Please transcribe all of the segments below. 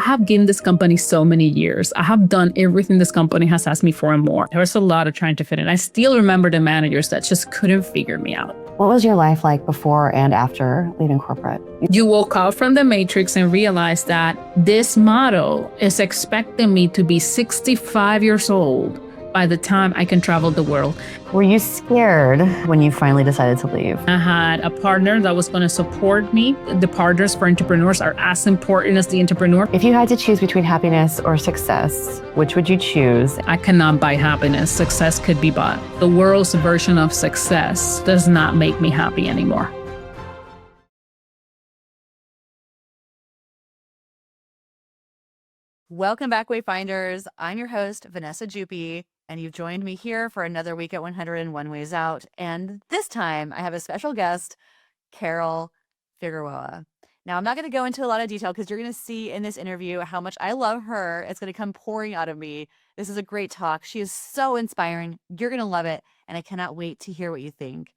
have given this company so many years. I have done everything this company has asked me for and more. There was a lot of trying to fit in. I still remember the managers that just couldn't figure me out. What was your life like before and after leaving corporate? You woke up from the matrix and realized that this model is expecting me to be 65 years old by the time I can travel the world. Were you scared when you finally decided to leave? I had a partner that was going to support me. The partners for entrepreneurs are as important as the entrepreneur. If you had to choose between happiness or success, which would you choose? I cannot buy happiness. Success could be bought. The world's version of success does not make me happy anymore. Welcome back, Wayfinders. I'm your host, Vanessa Jupi, and you've joined me here for another week at 101 Ways Out. And this time I have a special guest, Karol Figueroa. Now, I'm not going to go into a lot of detail because you're going to see in this interview how much I love her. It's going to come pouring out of me. This is a great talk. She is so inspiring. You're going to love it. And I cannot wait to hear what you think.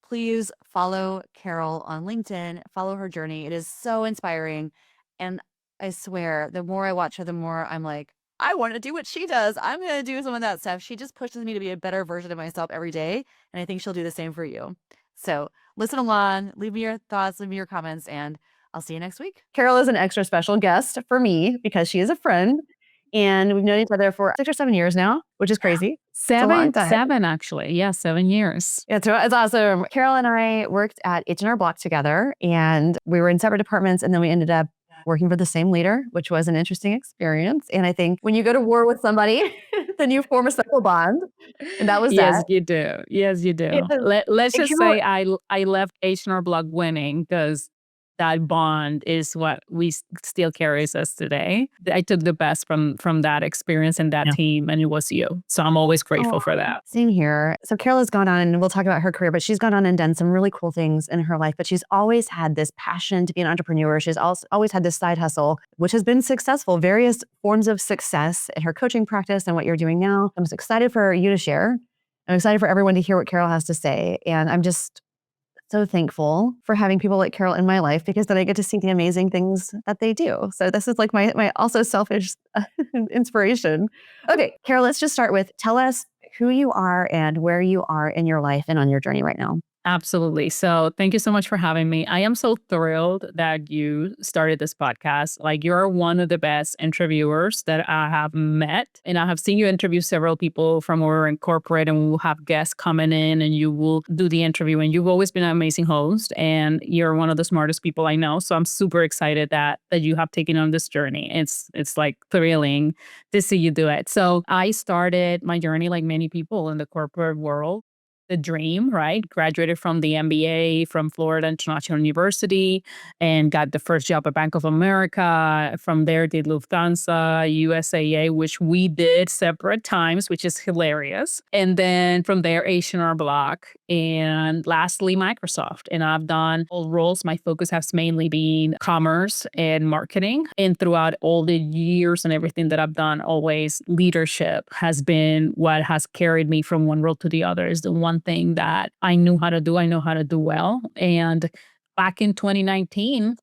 Please follow Karol on LinkedIn. Follow her journey. It is so inspiring. And I swear, the more I watch her, the more I'm like, I want to do what she does. I'm going to do some of that stuff. She just pushes me to be a better version of myself every day. And I think she'll do the same for you. So listen along, leave me your thoughts, leave me your comments, and I'll see you next week. Karol is an extra special guest for me because she is a friend. And we've known each other for 6 or 7 years now, which is crazy. Seven actually. Yeah, 7 years. Yeah, it's awesome. Karol and I worked at H&R Block together, and we were in separate departments, and then we ended up working for the same leader, which was an interesting experience. And I think when you go to war with somebody, then you form a special bond. And that was Yes, that. you do. Yes, you do. Let's just say I left H&R Block winning because that bond is what we still carries us today. I took the best from that experience and that team, and it was you. So I'm always grateful for that. Same here. So Karol has gone on, and we'll talk about her career, but she's gone on and done some really cool things in her life. But she's always had this passion to be an entrepreneur. She's also always had this side hustle, which has been successful, various forms of success in her coaching practice and what you're doing now. I'm excited for you to share. I'm excited for everyone to hear what Karol has to say. And I'm just so thankful for having people like Karol in my life, because then I get to see the amazing things that they do. So this is like my also selfish inspiration. Okay, Karol, let's just start with, tell us who you are and where you are in your life and on your journey right now. Absolutely. So thank you so much for having me. I am so thrilled that you started this podcast. Like, you're one of the best interviewers that I have met. And I have seen you interview several people from where we're in corporate, and we'll have guests coming in and you will do the interview. And you've always been an amazing host, and you're one of the smartest people I know. So I'm super excited that you have taken on this journey. It's like thrilling to see you do it. So I started my journey like many people in the corporate world. The dream, right? Graduated from the MBA from Florida International University and got the first job at Bank of America. From there, did Lufthansa, USAA, which we did separate times, which is hilarious. And then from there, H&R Block, and lastly, Microsoft. And I've done all roles. My focus has mainly been commerce and marketing. And throughout all the years and everything that I've done, always leadership has been what has carried me from one role to the other. Is the one thing that I knew how to do. I know how to do well. And back in 2019,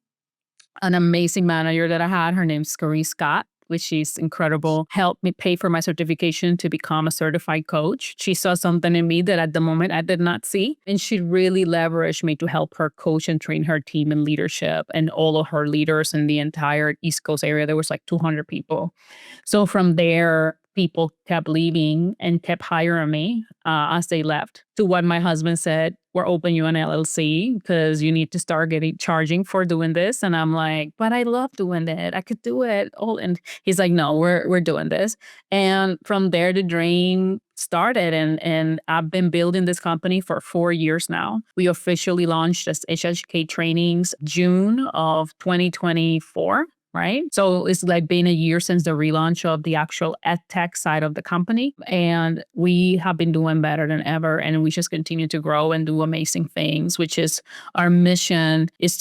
an amazing manager that I had, her name's Scott, which is incredible, helped me pay for my certification to become a certified coach. She saw something in me that at the moment I did not see. And she really leveraged me to help her coach and train her team in leadership and all of her leaders in the entire East Coast area. There was like 200 people. So from there, people kept leaving and kept hiring me as they left, to what my husband said, we're opening you an LLC because you need to start charging for doing this. And I'm like, but I love doing that. I could do it all. And he's like, no, we're doing this. And from there, the dream started. And I've been building this company for 4 years now. We officially launched as HHK Trainings June of 2024. Right? So it's like been a year since the relaunch of the actual ed tech side of the company. And we have been doing better than ever. And we just continue to grow and do amazing things, which is our mission is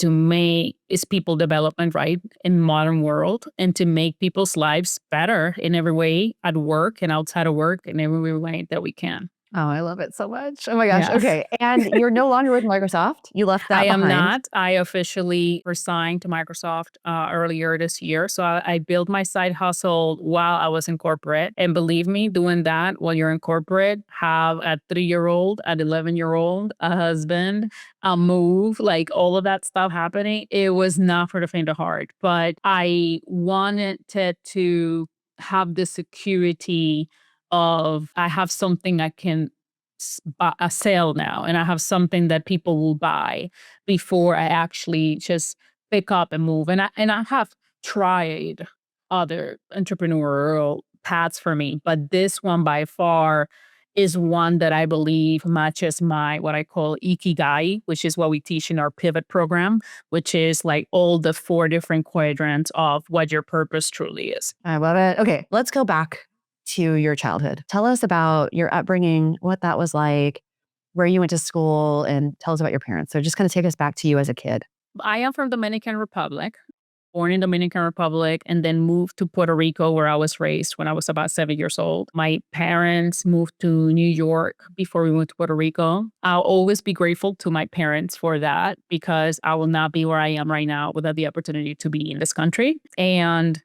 people development, right? In modern world, and to make people's lives better in every way at work and outside of work in every way that we can. Oh, I love it so much. Oh my gosh. Yes. Okay. And you're no longer with Microsoft. You left I that am behind. not. I officially resigned to Microsoft earlier this year. So I built my side hustle while I was in corporate. And believe me, doing that while you're in corporate, have a 3-year-old, an 11-year-old, a husband, a move, like all of that stuff happening, it was not for the faint of heart. But I wanted to have the security of I have something I can sell now, and I have something that people will buy before I actually just pick up and move. And I have tried other entrepreneurial paths for me, but this one by far is one that I believe matches my what I call ikigai, which is what we teach in our pivot program, which is like all the 4 different quadrants of what your purpose truly is. I love it. Okay. Let's go back to your childhood. Tell us about your upbringing, what that was like, where you went to school, and tell us about your parents. So just kind of take us back to you as a kid. I am from Dominican Republic, born in Dominican Republic, and then moved to Puerto Rico, where I was raised when I was about 7 years old. My parents moved to New York before we moved to Puerto Rico. I'll always be grateful to my parents for that because I will not be where I am right now without the opportunity to be in this country. And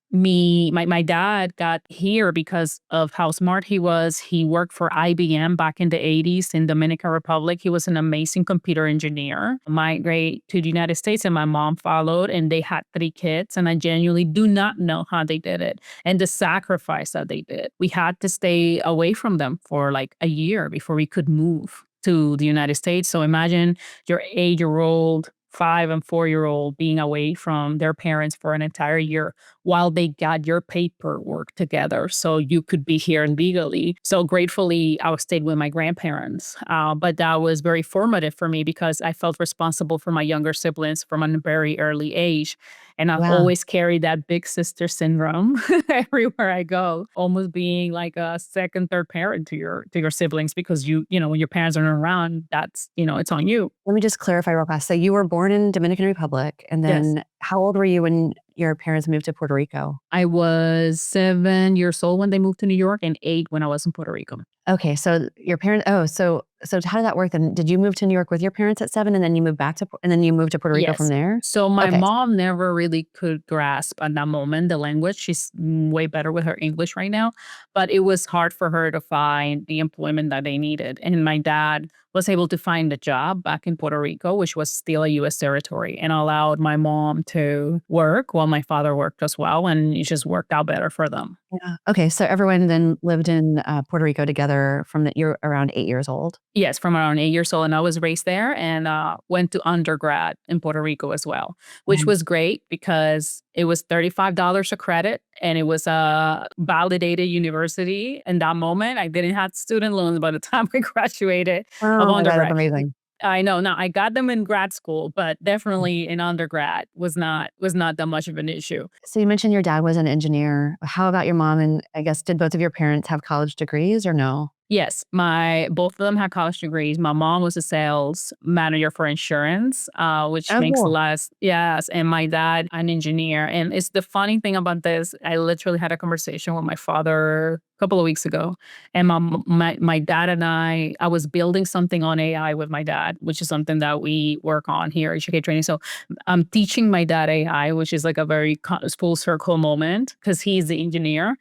my dad got here because of how smart he was. He worked for IBM back in the 80s in Dominican Republic. He was an amazing computer engineer. Migrated to the United States and my mom followed and they had 3 kids and I genuinely do not know how they did it and the sacrifice that they did. We had to stay away from them for like a year before we could move to the United States. So imagine your 8-year-old, 5 and 4-year-old being away from their parents for an entire year while they got your paperwork together so you could be here legally. So gratefully, I stayed with my grandparents. But that was very formative for me because I felt responsible for my younger siblings from a very early age. And I've Yeah. always carried that big sister syndrome everywhere I go, almost being like a second, third parent to your siblings because when your parents aren't around, that's it's on you. Let me just clarify real fast. So you were born in Dominican Republic, and Yes. then how old were you when your parents moved to Puerto Rico? I was 7 years old when they moved to New York and 8 when I was in Puerto Rico. Okay, so your parents. Oh, so how did that work then? Did you move to New York with your parents at 7, and then you moved back to, and then you moved to Puerto Rico from Yes. there? So my Okay, mom never really could grasp at that moment the language. She's way better with her English right now, but it was hard for her to find the employment that they needed. And my dad was able to find a job back in Puerto Rico, which was still a US territory, and allowed my mom to work while my father worked as well. And it just worked out better for them. yeah. Okay, so everyone then lived in Puerto Rico together from the you're around 8 years old. Yes, from around 8 years old, and I was raised there and, went to undergrad in Puerto Rico as well, which Um, was great because it was $35 a credit, and it was a validated university in that moment. I didn't have student loans by the time I graduated of oh my God, that's undergrad. amazing. I know, now I got them in grad school, but definitely in undergrad was not that much of an issue. So you mentioned your dad was an engineer. How about your mom? And I guess did both of your parents have college degrees or no? Yes, my both of them had college degrees. My mom was a sales manager for insurance, which Oh, makes cool. less yes, and my dad an engineer. And it's the funny thing about this, I literally had a conversation with my father a couple of weeks ago, and my dad and I was building something on AI with my dad, which is something that we work on here at HK Training. So I'm teaching my dad AI, which is like a very full circle moment because he's the engineer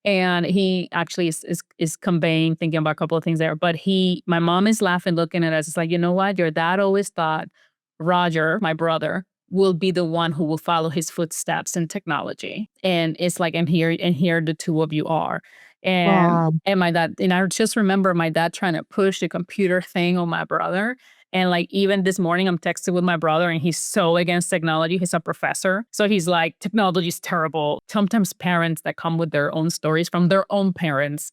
and he actually is conveying, thinking about a couple of things there. But my mom is laughing, looking at us. It's like, you know what? Your dad always thought Roger, my brother, will be the one who will follow his footsteps in technology. And it's like, and here the two of you are. And Wow. and my dad, and I just remember my dad trying to push the computer thing on my brother. And like even this morning, I'm texting with my brother, and he's so against technology. He's a professor. So he's like, technology is terrible. Sometimes parents that come with their own stories from their own parents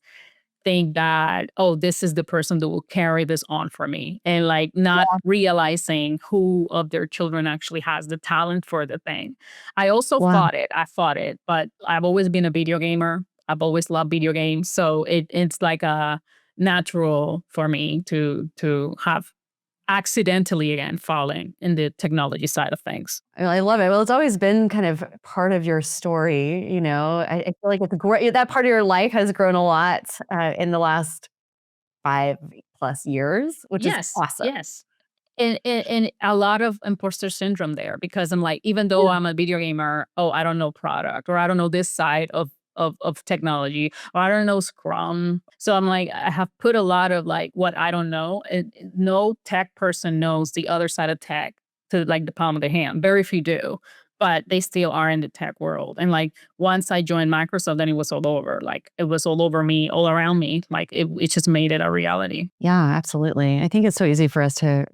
think that, oh, this is the person that will carry this on for me. And like not realizing who of their children actually has the talent for the thing. I also Wow. fought it. I fought it, but I've always been a video gamer. I've always loved video games. So it's like a natural for me to have accidentally again falling in the technology side of things. I love it. Well, it's always been kind of part of your story, I feel like it's great. That part of your life has grown a lot in the last 5+ years, which is Yes, awesome. yes. And a lot of imposter syndrome there because I'm like, even though Yeah. I'm a video gamer, oh, I don't know product, or I don't know this side of technology, or I don't know Scrum. So I'm like, I have put a lot of like what I don't know. And no tech person knows the other side of tech to like the palm of their hand. Very few do. But they still are in the tech world. And like once I joined Microsoft, then it was all over. Like it was all over me, all around me. Like it just made it a reality. Yeah, absolutely. I think it's so easy for us to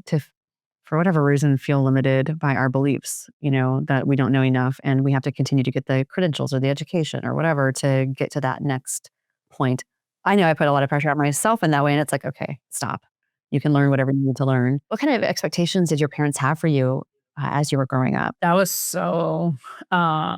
for whatever reason, feel limited by our beliefs, that we don't know enough and we have to continue to get the credentials or the education or whatever to get to that next point. I know I put a lot of pressure on myself in that way. And it's like, okay, stop. You can learn whatever you need to learn. What kind of expectations did your parents have for you as you were growing up? That was so, uh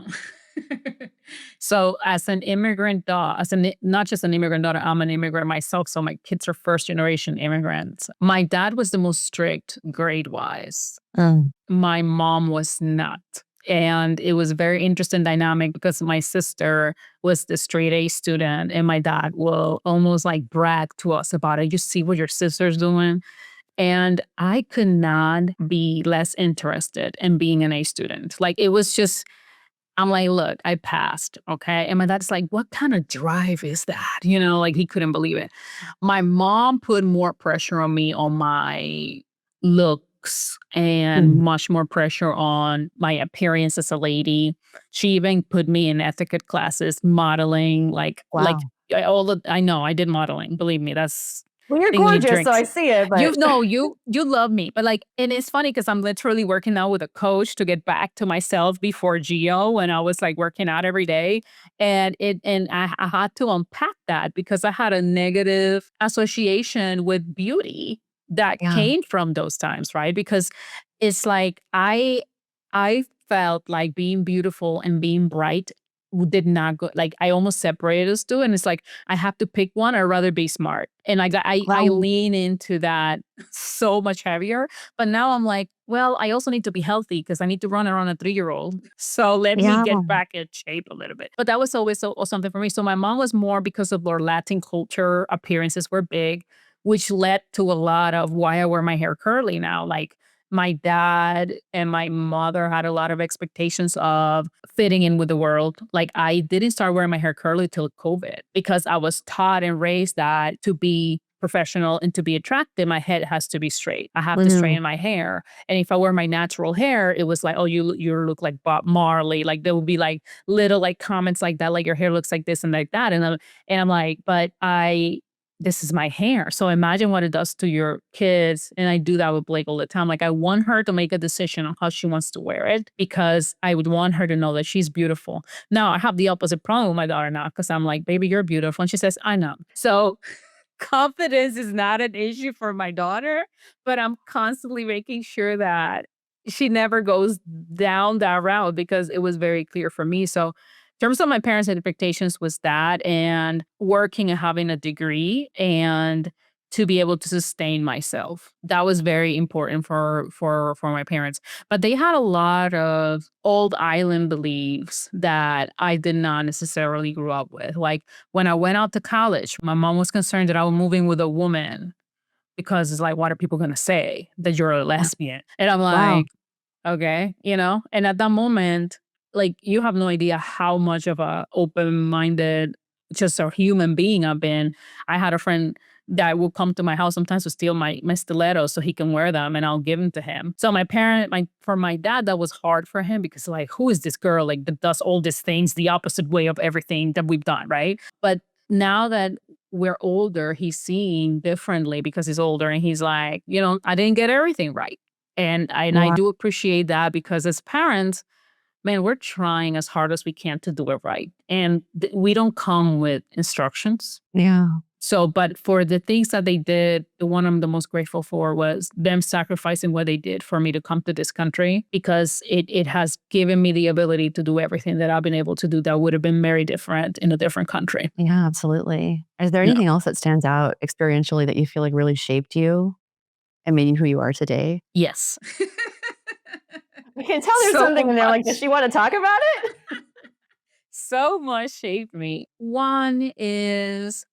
so as an immigrant daughter, not just an immigrant daughter, I'm an immigrant myself, so my kids are first generation immigrants. My dad was the most strict grade-wise. Mm, My mom was not. And it was a very interesting dynamic because my sister was the straight A student, and my dad will almost like brag to us about it. You see what your sister's doing? And I could not be less interested in being an A student. Like it was just, I'm like, look, I passed. Okay. And my dad's like, what kind of drive is that? Like he couldn't believe it. My mom put more pressure on me on my looks and mm, much more pressure on my appearance as a lady. She even put me in etiquette classes, modeling, wow. I know I did modeling. Believe me, that's Well, you're thing you gorgeous, so drink. I see it, You but know, you love me, but, like, and it's funny because 'cause I'm literally working now with a coach to get back to myself before Geo when I was, like, working out every day, and I had to unpack that because I had a negative association with beauty that yeah, came from those times, right? Because it's like I felt like being beautiful and being bright did not go like, I almost separated those 2, and it's like, I have to pick one, I'd rather be smart, and I well, lean into that so much heavier, but now I'm like, "Well, I also need to be healthy because I need to run around a three-year-old, so let me yeah, get back in shape a little bit." But that was always something for me, so my mom was more because of our Latin culture, appearances were big, which led to a lot of why I wear my hair curly now, like, my dad and my mother had a lot of expectations of fitting in with the world. Like I didn't start wearing my hair curly till COVID because I was taught and raised that to be professional and to be attractive, my head has to be straight. I have to mhm, straighten my hair. And if I wear my natural hair, it was like, oh, you look like Bob Marley. Like there would be like little like comments like that, like your hair looks like this and like that. And I'm like, but this is my hair. So imagine what it does to your kids. And I do that with Blake all the time. Like I want her to make a decision on how she wants to wear it because I would want her to know that she's beautiful. Now I have the opposite problem with my daughter now because I'm like, baby, you're beautiful. And she says, I know. So confidence is not an issue for my daughter, but I'm constantly making sure that she never goes down that route because it was very clear for me. So, in terms of my parents' expectations was that and working and having a degree and to be able to sustain myself. That was very important for my parents. But they had a lot of old island beliefs that I did not necessarily grow up with. Like when I went out to college, my mom was concerned that I was moving with a woman because it's like, what are people gonna say? That you're a yeah, lesbian. And I'm wow, like, okay, And at that moment, like you have no idea how much of a open-minded, just a human being I've been. I had a friend that will come to my house sometimes to steal my stilettos so he can wear them and I'll give them to him. So for my dad, that was hard for him because like, who is this girl like that does all these things the opposite way of everything that we've done, right? But now that we're older, he's seeing differently because he's older and he's like, I didn't get everything right. And I right, do appreciate that because as parents, man, we're trying as hard as we can to do it right. And we don't come with instructions. yeah. So, but for the things that they did, the one I'm the most grateful for was them sacrificing what they did for me to come to this country because it has given me the ability to do everything that I've been able to do that would have been very different in a different country. Yeah, absolutely. Is there Yeah. anything else that stands out experientially that you feel like really shaped you and made you who you are today? Yes. I can tell there's So something in there, like, does much. she wanna talk about it? So much shaped me. One is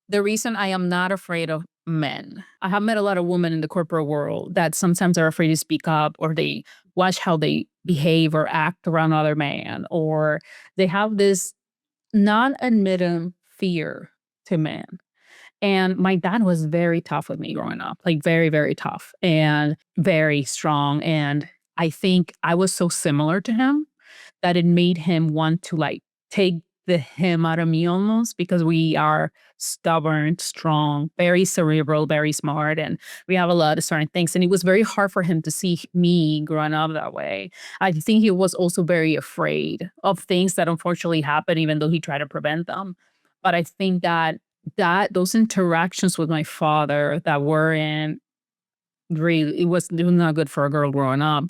the reason I am not afraid of men. I have met a lot of women in the corporate world that sometimes are afraid to speak up, or they watch how they behave or act around other men, or they have this non-admitting fear to men. And my dad was very tough with me growing up, like very, very tough and very strong. And I think I was so similar to him that it made him want to like take the him out of me almost, because we are stubborn, strong, very cerebral, very smart, and we have a lot of certain things. And it was very hard for him to see me growing up that way. I think he was also very afraid of things that unfortunately happened, even though he tried to prevent them. But I think that those interactions with my father that were in really, it was not good for a girl growing up,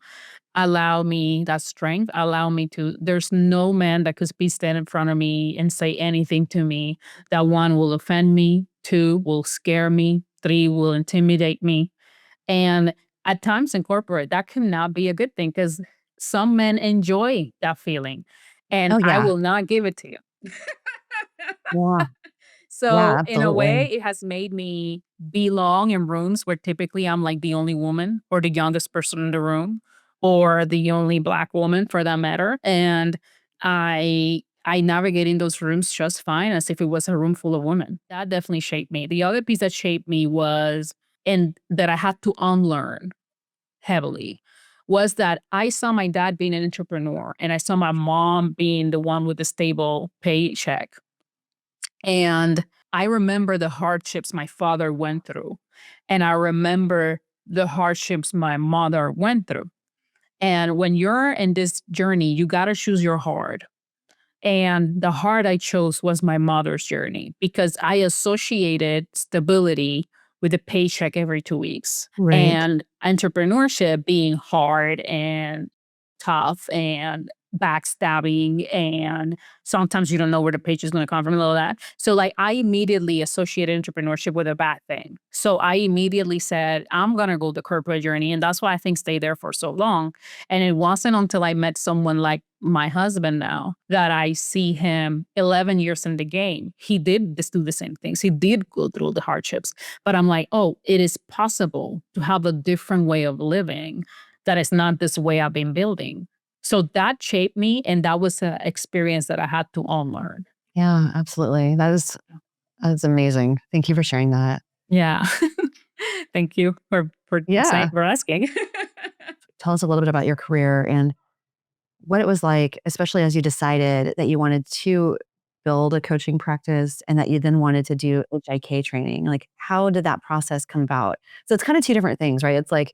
allow me that strength, allow me to, there's no man that could be stand in front of me and say anything to me that, one, will offend me, two, will scare me, three, will intimidate me. And at times in corporate, that cannot be a good thing, because some men enjoy that feeling, and Oh, I yeah. will not give it to you. Yeah. Yeah, So in a way, absolutely. it has made me belong in rooms where typically I'm like the only woman or the youngest person in the room, or the only Black woman for that matter. And I navigate in those rooms just fine, as if it was a room full of women. That definitely shaped me. The other piece that shaped me was, and that I had to unlearn heavily, was that I saw my dad being an entrepreneur and I saw my mom being the one with the stable paycheck. And I remember the hardships my father went through. And I remember the hardships my mother went through. And when you're in this journey, you got to choose your hard. And the hard I chose was my mother's journey, because I associated stability with a paycheck every 2 weeks, Right. and entrepreneurship being hard and tough and backstabbing, and sometimes you don't know where the paycheck is going to come from and all that. So like I immediately associated entrepreneurship with a bad thing. So I immediately said, I'm going to go the corporate journey. And that's why I think stay there for so long. And it wasn't until I met someone like my husband now that I see him 11 years in the game. He did do the same things. He did go through the hardships. But I'm like, oh, it is possible to have a different way of living that is not this way I've been building. So that shaped me. And that was an experience that I had to unlearn. Yeah, absolutely. That's amazing. Thank you for sharing that. Yeah. Thank you for saying, Yeah. for asking. Tell us a little bit about your career and what it was like, especially as you decided that you wanted to build a coaching practice and that you then wanted to do HIK training. Like, how did that process come about? So it's kind of two different things, right? It's like,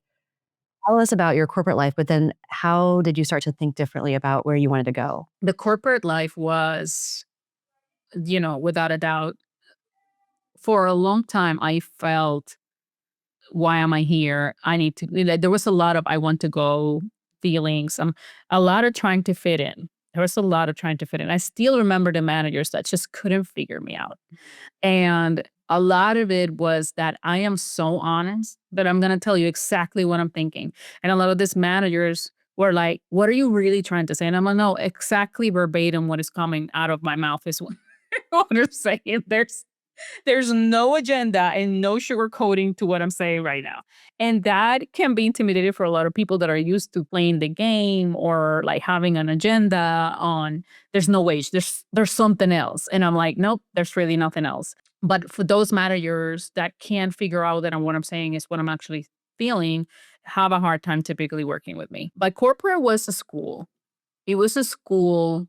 tell us about your corporate life, but then how did you start to think differently about where you wanted to go? The corporate life was, without a doubt, for a long time, I felt, why am I here? I need to, like, there was a lot of I want to go feelings. A lot of trying to fit in. There was a lot of trying to fit in. I still remember the managers that just couldn't figure me out. And a lot of it was that I am so honest that I'm going to tell you exactly what I'm thinking. And a lot of these managers were like, what are you really trying to say? And I'm like, no, exactly verbatim what is coming out of my mouth is what I'm saying. There's no agenda and no sugarcoating to what I'm saying right now. And that can be intimidating for a lot of people that are used to playing the game, or like having an agenda on, there's no way, there's something else. And I'm like, nope, there's really nothing else. But for those managers that can't figure out that what I'm saying is what I'm actually feeling, have a hard time typically working with me. But corporate was a school. It was a school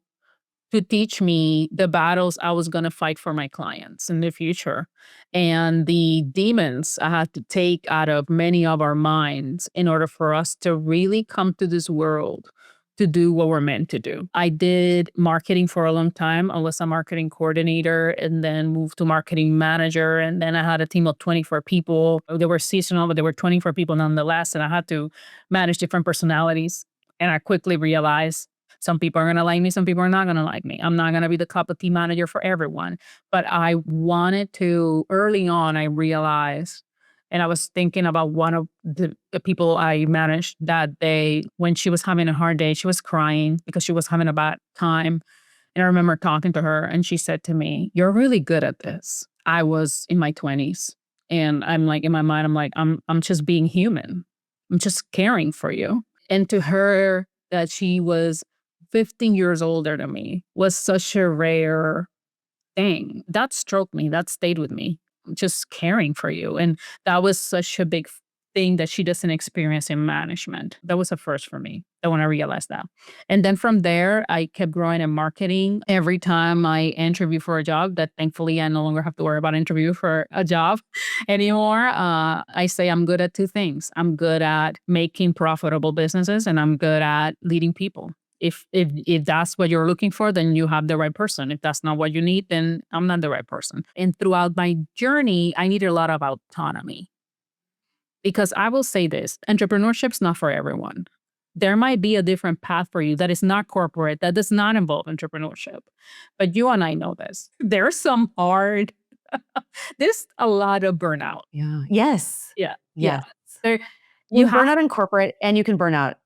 to teach me the battles I was going to fight for my clients in the future, and the demons I had to take out of many of our minds in order for us to really come to this world to do what we're meant to do. I did marketing for a long time. I was a marketing coordinator and then moved to marketing manager. And then I had a team of 24 people. They were seasonal, but they were 24 people nonetheless. And I had to manage different personalities. And I quickly realized some people are going to like me. Some people are not going to like me. I'm not going to be the cup of tea manager for everyone. But I wanted to, early on, I realized, and I was thinking about one of the people I managed, that when she was having a hard day, she was crying because she was having a bad time. And I remember talking to her and she said to me, you're really good at this. I was in my 20s. And I'm like, in my mind, I'm like, I'm just being human. I'm just caring for you. And to her, that she was 15 years older than me was such a rare thing. That stroked me. That stayed with me. Just caring for you. And that was such a big thing that she doesn't experience in management. That was a first for me. That when I realized that. And then from there, I kept growing in marketing. Every time I interview for a job, that thankfully I no longer have to worry about interview for a job anymore. I say I'm good at two things. I'm good at making profitable businesses, and I'm good at leading people. If that's what you're looking for, then you have the right person. If that's not what you need, then I'm not the right person. And throughout my journey, I needed a lot of autonomy. Because I will say this, entrepreneurship's not for everyone. There might be a different path for you that is not corporate, that does not involve entrepreneurship. But you and I know this. There's some hard, there's a lot of burnout. Yeah. Yes. Yeah. Yes. There, You you burn have out in corporate and you can burn out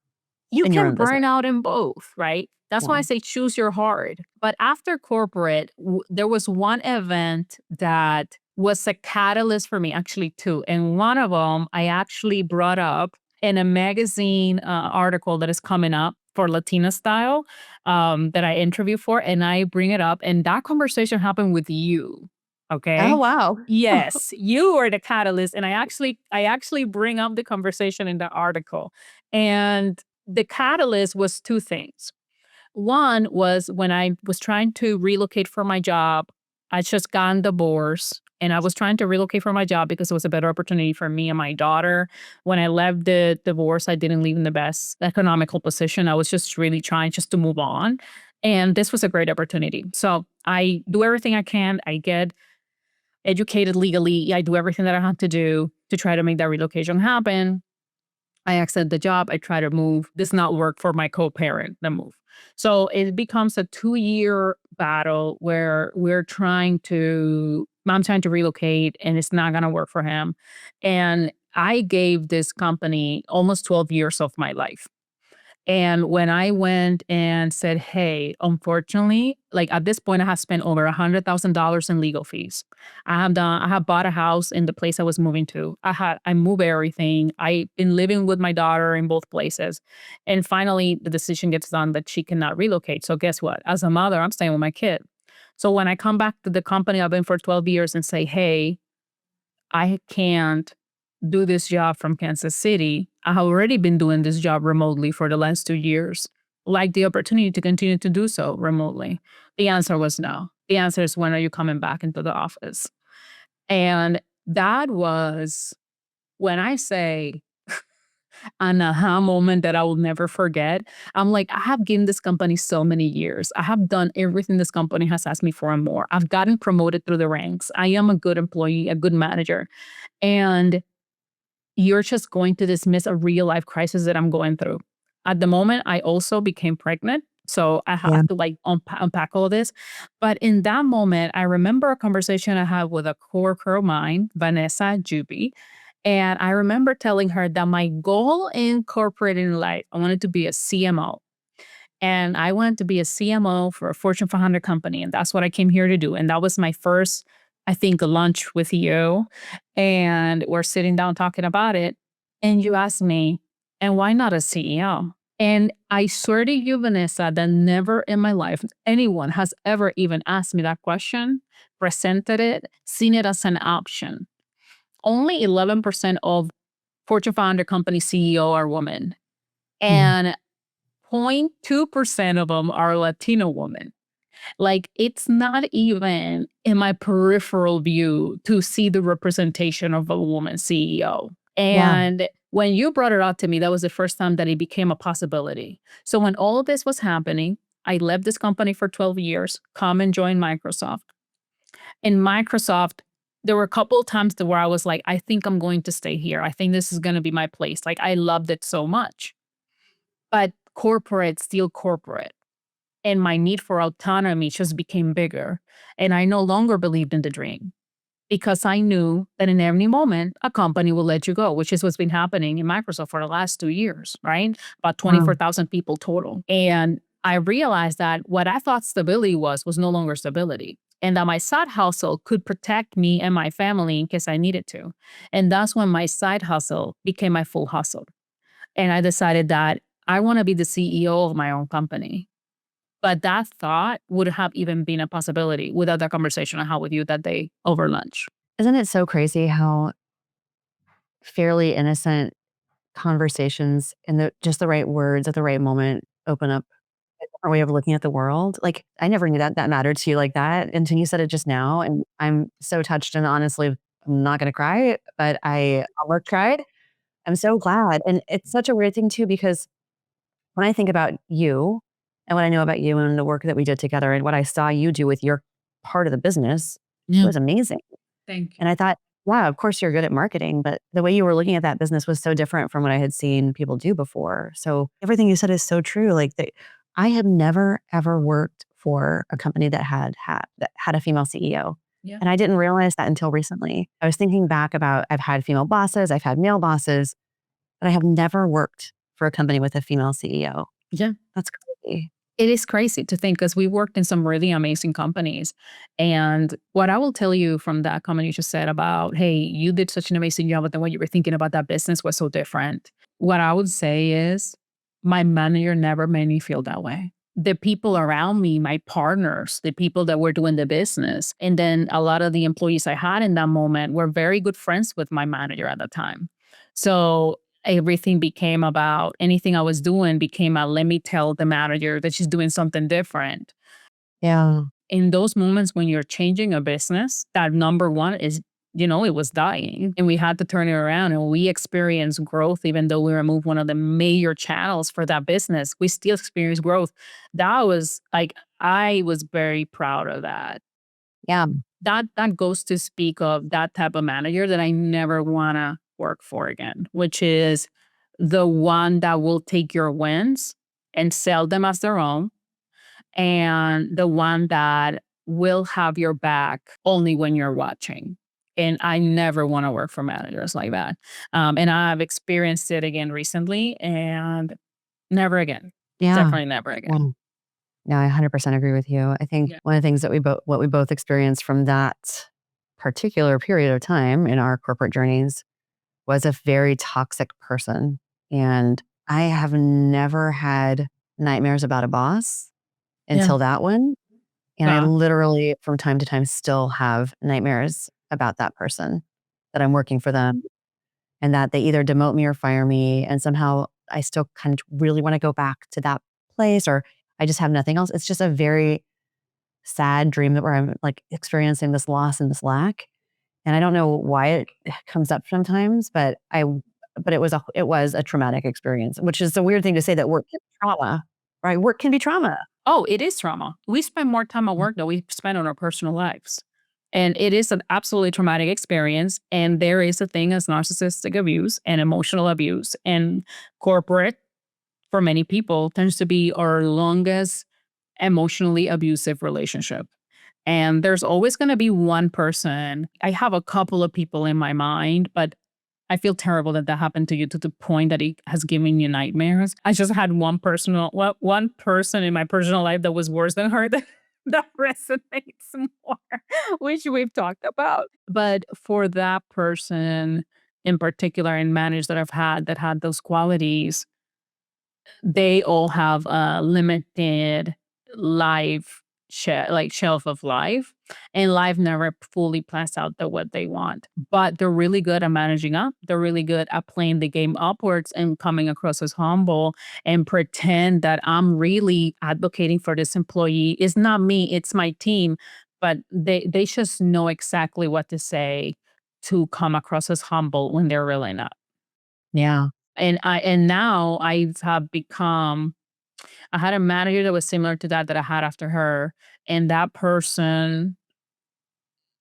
you in your can own burn business. out in both, right? That's why I Yeah. say choose your hard. But after corporate, there was one event that was a catalyst for me, actually two. And one of them I actually brought up in a magazine article that is coming up for Latina Style that I interview for, and I bring it up. And that conversation happened with you. Oh, Okay. wow. Yes, you were the catalyst, and I actually bring up the conversation in the article. And the catalyst was two things. One was when I was trying to relocate for my job. I just gotten divorced, and I was trying to relocate for my job because it was a better opportunity for me and my daughter. When I left the divorce, I didn't leave in the best economical position. I was just really trying just to move on. And this was a great opportunity. So I do everything I can. I get educated legally. I do everything that I have to do to try to make that relocation happen. I accept the job. I try to move. This not work for my co-parent, the move. So it becomes a 2-year battle where I'm trying to relocate, and it's not going to work for him. And I gave this company almost 12 years of my life. And when I went and said, hey, unfortunately, like at this point, I have spent over $100,000 in legal fees. I have bought a house in the place I was moving to. I moved everything. I've been living with my daughter in both places. And finally, the decision gets done that she cannot relocate. So guess what? As a mother, I'm staying with my kid. So when I come back to the company I've been for 12 years and say, hey, I can't do this job from Kansas City. I have already been doing this job remotely for the last 2 years. Like the opportunity to continue to do so remotely. The answer was no. The answer is, when are you coming back into the office? And that was, when I say, an aha moment that I will never forget. I'm like, I have given this company so many years. I have done everything this company has asked me for and more. I've gotten promoted through the ranks. I am a good employee, a good manager. And you're just going to dismiss a real life crisis that I'm going through. At the moment, I also became pregnant. So I Yeah. have to like unpack all this. But in that moment, I remember a conversation I had with a coworker of mine, Vanessa Juby. And I remember telling her that my goal in corporate in life, I wanted to be a CMO. And I wanted to be a CMO for a Fortune 500 company. And that's what I came here to do. And that was my first, I think, lunch with you. And we're sitting down talking about it. And you asked me, and why not a CEO? And I swear to you, Vanessa, that never in my life anyone has ever even asked me that question, presented it, seen it as an option. Only 11% of Fortune 500 company CEO are women. Yeah. And 0.2% of them are Latino women. Like, it's not even in my peripheral view to see the representation of a woman CEO. Yeah. And when you brought it out to me, that was the first time that it became a possibility. So when all of this was happening, I left this company for 12 years, come and join Microsoft. In Microsoft, there were a couple of times where I was like, I think I'm going to stay here. I think this is going to be my place. Like, I loved it so much. But corporate, still corporate. And my need for autonomy just became bigger. And I no longer believed in the dream, because I knew that in any moment, a company will let you go, which is what's been happening in Microsoft for the last 2 years, right? About Wow. 24,000 people total. And I realized that what I thought stability was no longer stability. And that my side hustle could protect me and my family in case I needed to. And that's when my side hustle became my full hustle. And I decided that I want to be the CEO of my own company. But that thought would have even been a possibility without that conversation I had with you that day over lunch. Isn't it so crazy how fairly innocent conversations and just the right words at the right moment open up a different way of looking at the world? Like, I never knew that mattered to you like that until you said it just now, and I'm so touched, and honestly, I'm not gonna cry, but I almost cried. I'm so glad, and it's such a weird thing too because when I think about you and what I know about you and the work that we did together and what I saw you do with your part of the business, it Yeah. was amazing. Thank And you. I thought, wow, of course you're good at marketing, but the way you were looking at that business was so different from what I had seen people do before. So everything you said is so true. Like I have never ever worked for a company that had a female CEO. Yeah. And I didn't realize that until recently. I was thinking back about I've had female bosses, I've had male bosses, but I have never worked for a company with a female CEO. Yeah. That's crazy. It is crazy to think because we worked in some really amazing companies. And what I will tell you from that comment you just said about, hey, you did such an amazing job, but then what you were thinking about that business was so different. What I would say is my manager never made me feel that way. The people around me, my partners, the people that were doing the business, and then a lot of the employees I had in that moment were very good friends with my manager at the time. So everything became about anything I was doing became a let me tell the manager that she's doing something different. Yeah. In those moments when you're changing a business, that number one is, it was dying and we had to turn it around and we experienced growth, even though we removed one of the major channels for that business. We still experienced growth. That was like, I was very proud of that. Yeah. That goes to speak of that type of manager that I never wanna work for again, which is the one that will take your wins and sell them as their own, and the one that will have your back only when you're watching. And I never wanna work for managers like that. And I've experienced it again recently, and never again. Yeah. Definitely never again. Well, yeah, I 100% agree with you. I think Yeah. one of the things that we both experienced from that particular period of time in our corporate journeys was a very toxic person. And I have never had nightmares about a boss Yeah. until that one. And I Yeah. literally, from time to time, still have nightmares about that person, that I'm working for them and that they either demote me or fire me. And somehow I still kind of really want to go back to that place, or I just have nothing else. It's just a very sad dream that where I'm like experiencing this loss and this lack. And I don't know why it comes up sometimes, but it was a traumatic experience, which is a weird thing to say that work can be trauma, right? Work can be trauma. Oh, it is trauma. We spend more time at work than we spend on our personal lives. And it is an absolutely traumatic experience. And there is a thing as narcissistic abuse and emotional abuse. And corporate, for many people, tends to be our longest emotionally abusive relationship. And there's always going to be one person. I have a couple of people in my mind, but I feel terrible that that happened to you to the point that it has given you nightmares. I just had one person in my personal life that was worse than her that resonates more, which we've talked about. But for that person in particular and managers that I've had that had those qualities, they all have a limited life shelf of life, and life never fully plans out the what they want. But they're really good at managing up. They're really good at playing the game upwards and coming across as humble and pretend that I'm really advocating for this employee. It's not me, it's my team. But they just know exactly what to say to come across as humble when they're really not. Yeah. And now I have become I had a manager that was similar to that I had after her, and that person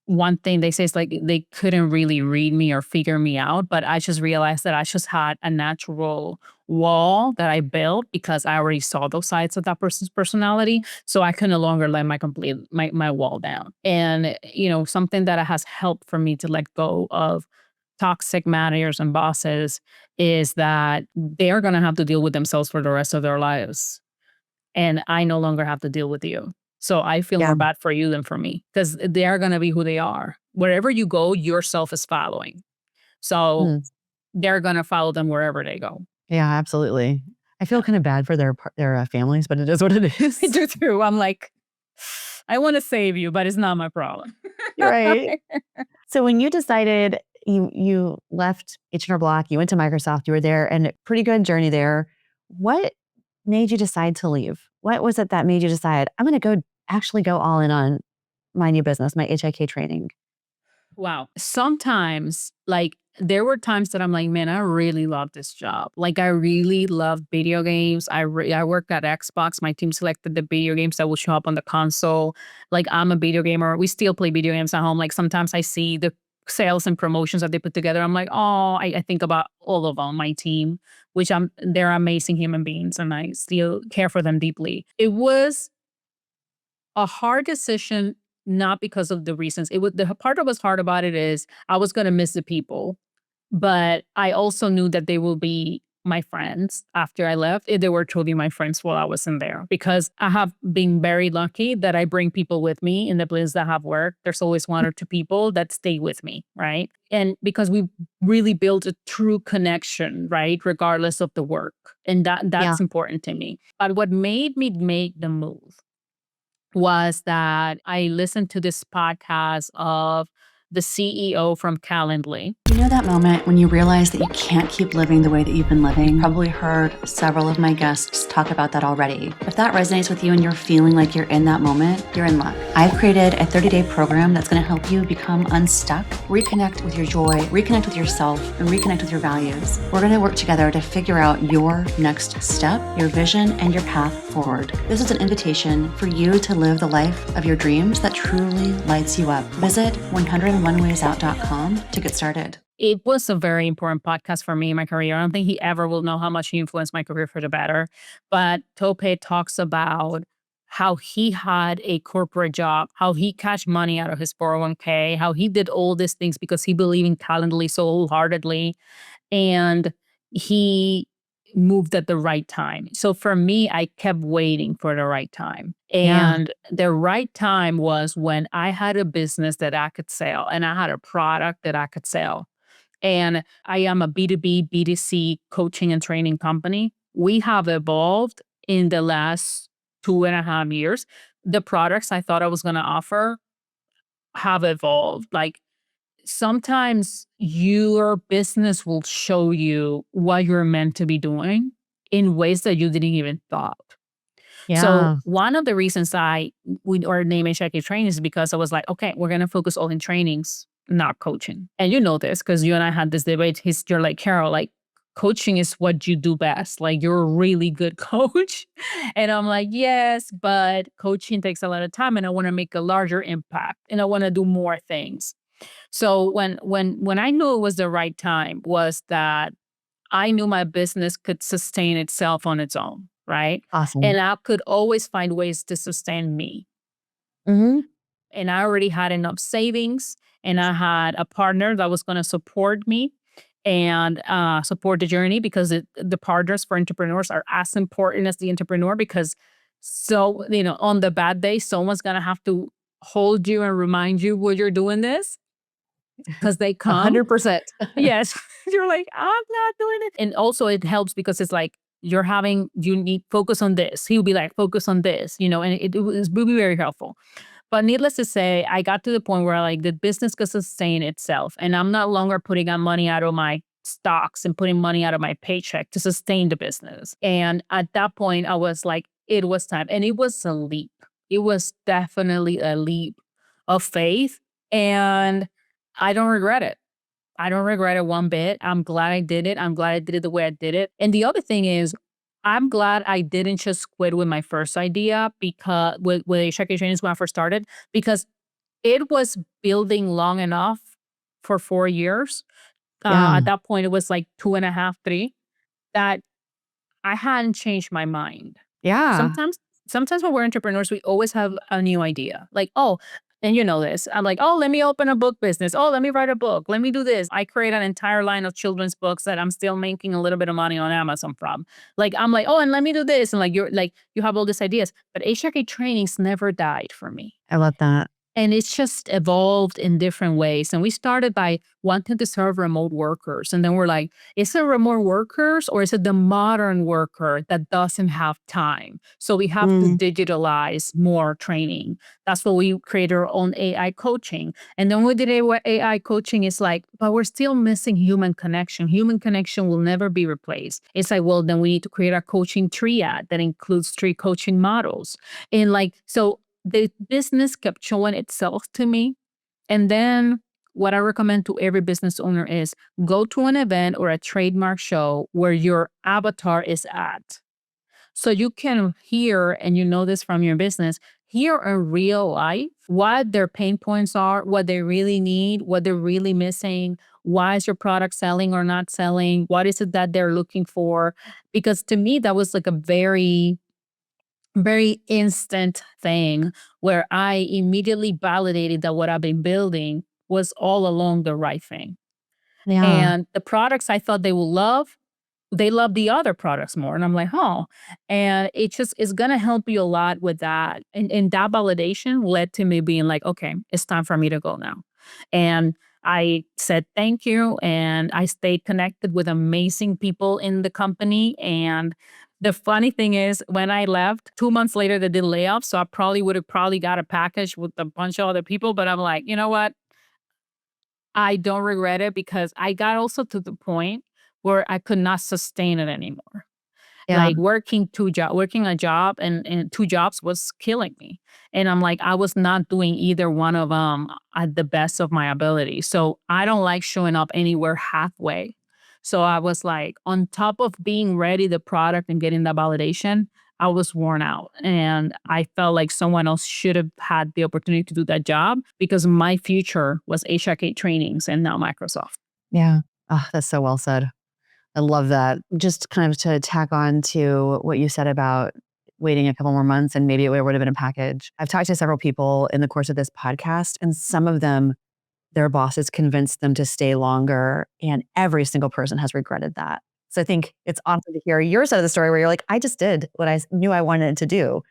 one thing they say is, like, they couldn't really read me or figure me out, but I just realized that I just had a natural wall that I built because I already saw those sides of that person's personality, so I could no longer let my wall down. And, something that has helped for me to let go of toxic managers and bosses is that they are gonna have to deal with themselves for the rest of their lives. and I no longer have to deal with you. So I feel Yeah. more bad for you than for me because they are going to be who they are. Wherever you go, yourself is following. So Hmm. they're going to follow them wherever they go. Yeah, absolutely. I feel kind of bad for their families, but it is what it I is. do too. I'm like, I want to save you, but it's not my problem. You're right. So when you decided you left H&R Block, you went to Microsoft, you were there, and a pretty good journey there. What made you decide to leave? What was it that made you decide, I'm going to actually go all in on my new business, my HIK training? Wow. Sometimes, like, there were times that I'm like, man, I really love this job. Like, I really love video games. I worked at Xbox. My team selected the video games that will show up on the console. Like, I'm a video gamer. We still play video games at home. Like, sometimes I see the sales and promotions that they put together. I'm like, oh, I think about all of them on my team, which they're amazing human beings, and I still care for them deeply. It was a hard decision, not because of the reasons. The part that was hard about it is I was gonna miss the people, but I also knew that they will be my friends after I left, if they were truly my friends while I wasn't there. Because I have been very lucky that I bring people with me in the places that have worked. There's always one or two people that stay with me, right? And because we really built a true connection, right? Regardless of the work. And Yeah. that's important to me. But what made me make the move was that I listened to this podcast of the CEO from Calendly. You know that moment when you realize that you can't keep living the way that you've been living? You've probably heard several of my guests talk about that already. If that resonates with you and you're feeling like you're in that moment, you're in luck. I've created a 30-day program that's going to help you become unstuck, reconnect with your joy, reconnect with yourself, and reconnect with your values. We're going to work together to figure out your next step, your vision, and your path forward. This is an invitation for you to live the life of your dreams that truly lights you up. Visit 101waysout.com to get started. It was a very important podcast for me in my career. I don't think he ever will know how much he influenced my career for the better. But Tope talks about how he had a corporate job, how he cashed money out of his 401k, how he did all these things because he believed in Calendly so wholeheartedly. And he moved at the right time. So for me, I kept waiting for the right time. Yeah. And the right time was when I had a business that I could sell and I had a product that I could sell. And I am a B2B, B2C coaching and training company. We have evolved in the last 2.5 years. The products I thought I was going to offer have evolved. Like, sometimes your business will show you what you're meant to be doing in ways that you didn't even thought. So Yeah. one of the reasons we our name HIK Training is because I was like, okay, we're gonna focus all in trainings, not coaching. And you know this because you and I had this debate. You're like, Carol, like, coaching is what you do best. Like, you're a really good coach. And I'm like, yes, but coaching takes a lot of time and I want to make a larger impact and I want to do more things. So when I knew it was the right time was that I knew my business could sustain itself on its own, right? Awesome. And I could always find ways to sustain me. Hmm. And I already had enough savings and I had a partner that was going to support me and support the journey because the partners for entrepreneurs are as important as the entrepreneur because on the bad day, someone's going to have to hold you and remind you while you're doing this because they come. 100%. Yes. You're like, I'm not doing it. And also it helps because it's like you need focus on this. He'll be like, focus on this, and it was really very helpful. But needless to say, I got to the point where like the business could sustain itself. And I'm not longer putting on money out of my stocks and putting money out of my paycheck to sustain the business. And at that point, I was like, it was time. And it was a leap. It was definitely a leap of faith. And I don't regret it. I don't regret it one bit. I'm glad I did it. I'm glad I did it the way I did it. And the other thing is, I'm glad I didn't just quit with my first idea because with HIK trainings when I first started, because it was building long enough for 4 years. Yeah. At that point, it was like 2.5, 3, that I hadn't changed my mind. Yeah. Sometimes when we're entrepreneurs, we always have a new idea. Like, oh, And you know this. I'm like, oh, let me open a book business. Oh, let me write a book. Let me do this. I create an entire line of children's books that I'm still making a little bit of money on Amazon from. Like, I'm like, oh, and let me do this. And like, you're like, you have all these ideas. But HRK trainings never died for me. I love that. And it's just evolved in different ways. And we started by wanting to serve remote workers. And then we're like, is it remote workers or is it the modern worker that doesn't have time? So we have to Mm, digitalize more training. That's why we created our own AI coaching. And then we did AI coaching is like, but we're still missing human connection. Human connection will never be replaced. It's like, well, then we need to create a coaching triad that includes 3 coaching models. And like, so the business kept showing itself to me. And then what I recommend to every business owner is go to an event or a trademark show where your avatar is at. So you can hear, and you know this from your business, hear in real life what their pain points are, what they really need, what they're really missing. Why is your product selling or not selling? What is it that they're looking for? Because to me, that was like a very instant thing where I immediately validated that what I've been building was all along the right thing. yeah. And the products I thought they will love, they love the other products more. And I'm like, oh, and it just is going to help you a lot with that. And that validation led to me being like, okay, it's time for me to go now. And I said thank you. And I stayed connected with amazing people in the company. And the funny thing is, when I left, 2 months later, they did layoffs. So I probably would have probably got a package with a bunch of other people. But I'm like, you know what? I don't regret it because I got also to the point where I could not sustain it anymore. Yeah. Like working a job and 2 jobs was killing me. And I'm like, I was not doing either one of them at the best of my ability. So I don't like showing up anywhere halfway. So I was like, on top of being ready, the product and getting that validation, I was worn out. And I felt like someone else should have had the opportunity to do that job because my future was HRK trainings and not Microsoft. Yeah. Oh, that's so well said. I love that. Just kind of to tack on to what you said about waiting a couple more months and maybe it would have been a package. I've talked to several people in the course of this podcast, and some of them, their bosses convinced them to stay longer, and every single person has regretted that. So I think it's awesome to hear your side of the story where you're like, I just did what knew I wanted to do.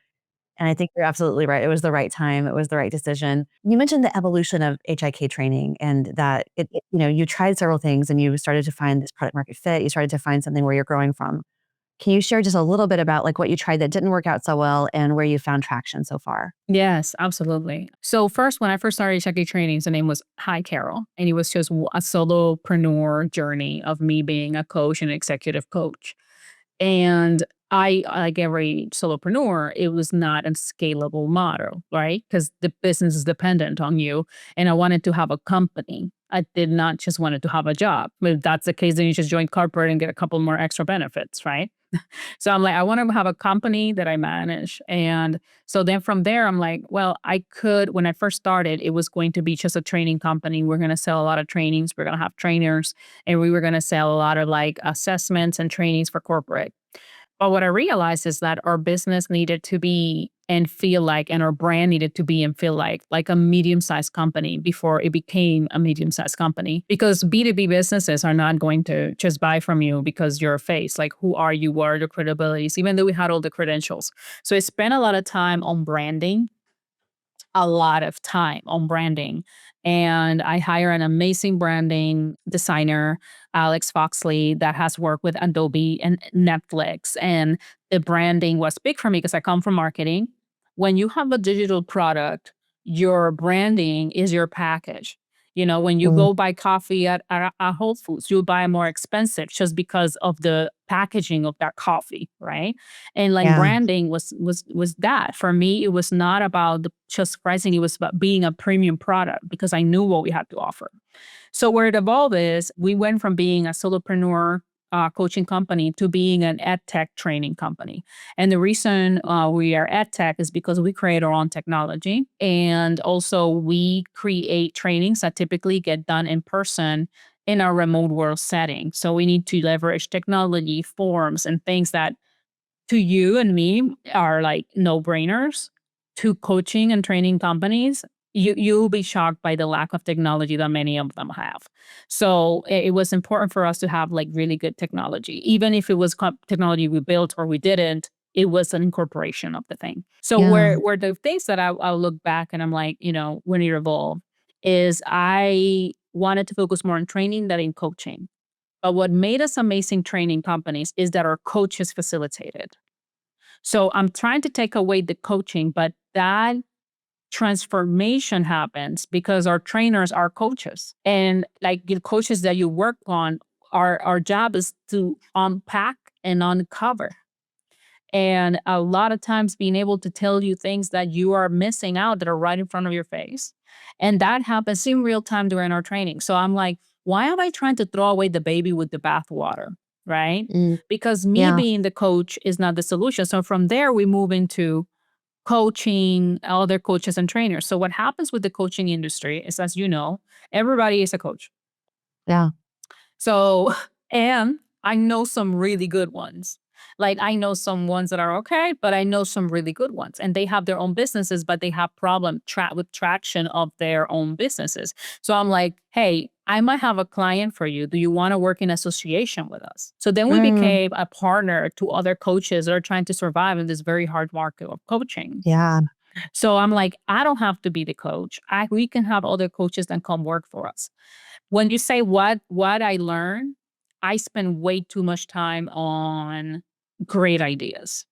And I think you're absolutely right. It was the right time. It was the right decision. You mentioned the evolution of HIK training and that you tried several things and you started to find this product market fit. You started to find something where you're growing from. Can you share just a little bit about like what you tried that didn't work out so well and where you found traction so far? Yes, absolutely. So first, when I first started HIK trainings, the name was Hi Carol, and it was just a solopreneur journey of me being a coach and executive coach. And I, like every solopreneur, it was not a scalable model, right? Because the business is dependent on you. And I wanted to have a company. I did not just wanted to have a job. If that's the case, then you just join corporate and get a couple more extra benefits, right? So I'm like, I want to have a company that I manage. And so then from there, I'm like, well, I could, when I first started, it was going to be just a training company. We're going to sell a lot of trainings. We're going to have trainers and we were going to sell a lot of like assessments and trainings for corporate. But what I realized is that our business needed to be and feel like, and our brand needed to be and feel like a medium-sized company before it became a medium-sized company. Because B2B businesses are not going to just buy from you because you're a face. Like, who are you? What are your credibilities? Even though we had all the credentials. So I spent a lot of time on branding, a lot of time on branding. And I hire an amazing branding designer, Alex Foxley, that has worked with Adobe and Netflix. And the branding was big for me because I come from marketing. When you have a digital product, your branding is your package. You know, when you Mm, go buy coffee at Whole Foods, you buy more expensive just because of the packaging of that coffee, right? And like yeah. branding was that. For me, it was not about the just pricing, it was about being a premium product because I knew what we had to offer. So where it evolved is we went from being a solopreneur coaching company to being an ed tech training company. And the reason we are ed tech is because we create our own technology. And also we create trainings that typically get done in person in a remote world setting. So we need to leverage technology, forms, and things that to you and me are like no brainers. To coaching and training companies, you'll be shocked by the lack of technology that many of them have. So it was important for us to have like really good technology, even if it was technology we built or we didn't. It was an incorporation of the thing. So Yeah. where the things that I'll look back and I'm like, when it evolved, is I wanted to focus more on training than in coaching. But what made us amazing training companies is that our coaches facilitated. So I'm trying to take away the coaching, but that transformation happens because our trainers are coaches. And like the coaches that you work on, our job is to unpack and uncover. And a lot of times being able to tell you things that you are missing out that are right in front of your face. And that happens in real time during our training. So I'm like, why am I trying to throw away the baby with the bathwater? Right? Mm, Because me yeah. being the coach is not the solution. So from there, we move into coaching other coaches and trainers. So what happens with the coaching industry is, as you know, everybody is a coach. Yeah. So, and I know some really good ones. Like I know some ones that are okay, but I know some really good ones, and they have their own businesses, but they have problem with traction of their own businesses. So I'm like, hey, I might have a client for you. Do you want to work in association with us? So then we Mm, became a partner to other coaches that are trying to survive in this very hard market of coaching. yeah. So I'm like, I don't have to be the coach. We can have other coaches that come work for us. When you say what I learned, I spend way too much time on great ideas,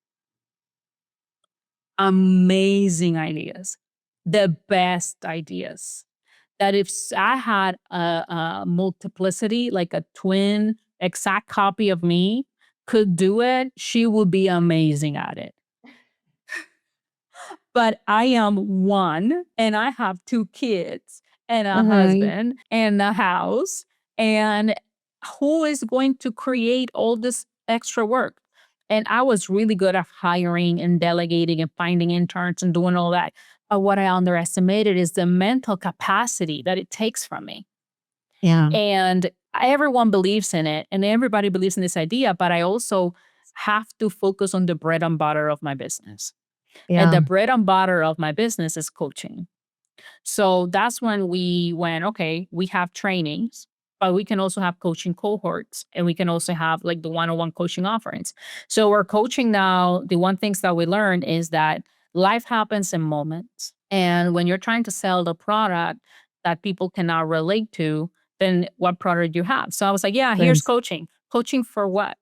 amazing ideas, the best ideas. That if I had a multiplicity, like a twin exact copy of me could do it, she would be amazing at it. But I am one and I have two kids and a Mhm. husband and a house. And who is going to create all this extra work? And I was really good at hiring and delegating and finding interns and doing all that. But what I underestimated is the mental capacity that it takes from me. Yeah. And everyone believes in it and everybody believes in this idea, but I also have to focus on the bread and butter of my business. And Yeah. the bread and butter of my business is coaching. So that's when we went, okay, we have trainings, but we can also have coaching cohorts and we can also have like the one-on-one coaching offerings. So we're coaching now. The one things that we learned is that life happens in moments. And when you're trying to sell the product that people cannot relate to, then what product do you have? So I was like, yeah, here's Yes. coaching. Coaching for what?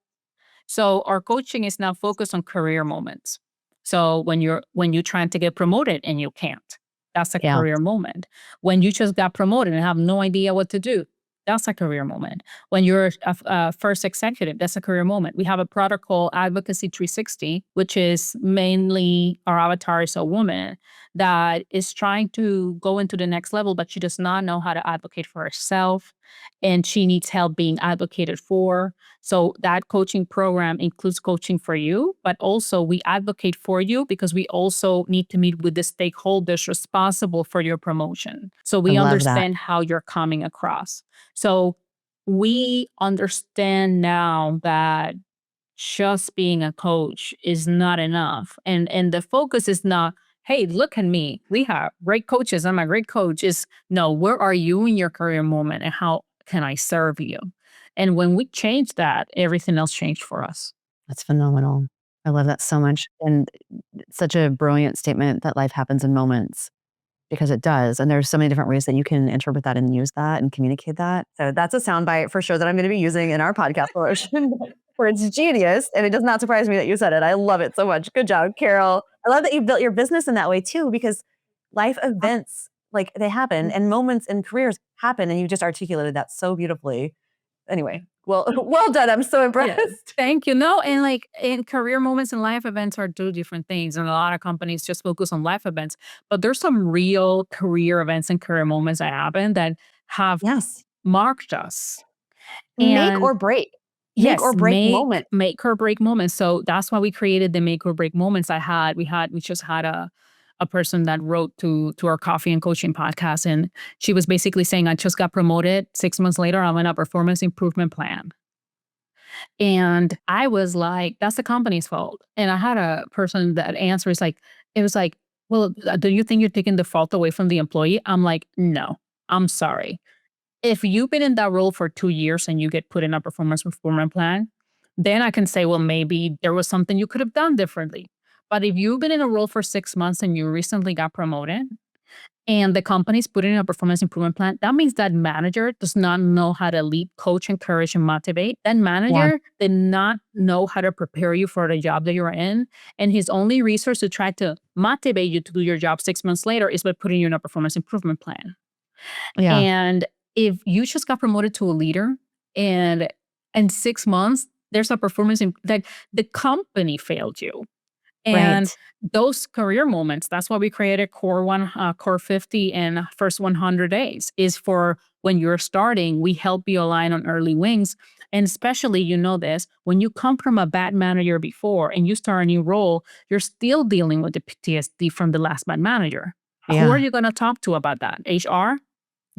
So our coaching is now focused on career moments. So when you're trying to get promoted and you can't, that's a Yeah. career moment. When you just got promoted and have no idea what to do, that's a career moment. When you're a first executive, that's a career moment. We have a product called Advocacy 360, which is mainly our avatar is a woman that is trying to go into the next level, but she does not know how to advocate for herself and she needs help being advocated for. So that coaching program includes coaching for you, but also we advocate for you because we also need to meet with the stakeholders responsible for your promotion. So I we love that. understand how you're coming across. So we understand now that just being a coach is not enough. And the focus is not, hey, look at me. We have great coaches. I'm a great coach. Is no, where are you in your career moment and how can I serve you? And when we change that, everything else changed for us. That's phenomenal. I love that so much. And it's such a brilliant statement that life happens in moments because it does. And there's so many different ways that you can interpret that and use that and communicate that. So that's a soundbite for sure that I'm going to be using in our podcast portion where it's genius. And it does not surprise me that you said it. I love it so much. Good job, Carol. I love that you built your business in that way too, because life events, like they happen and moments in careers happen. And you just articulated that so beautifully. Anyway, well, well done. I'm so Yeah. impressed. Thank you. No, and like in career moments and life events are two different things. And a lot of companies just focus on life events, but there's some real career events and career moments that happen that have Yes. marked us. Make And or break. Make or yes, break moment. make or break moments. So that's why we created the make or break moments. We just had a person that wrote to our coffee and coaching podcast, and she was basically saying, I just got promoted. 6 months later, I'm on a performance improvement plan. And I was like, that's the company's fault. And I had a person that answer is like, it was like, Well, do you think you're taking the fault away from the employee? I'm like, no, I'm sorry. If you've been in that role for 2 years and you get put in a performance improvement plan, then I can say, well, maybe there was something you could have done differently. But if you've been in a role for 6 months and you recently got promoted and the company's putting in a performance improvement plan, that means that manager does not know how to lead, coach, encourage, and motivate. That Yeah. manager did not know how to prepare you for the job that you're in. And his only resource to try to motivate you to do your job 6 months later is by putting you in a performance improvement plan. Yeah. And if you just got promoted to a leader and in 6 months, there's a performance that the company failed you. And Right. those career moments, that's why we created Core 50 and First 100 Days, is for when you're starting, we help you align on early wins. And especially, you know this, when you come from a bad manager before and you start a new role, you're still dealing with the PTSD from the last bad manager. Who are Yeah. you going to talk to about that? HR?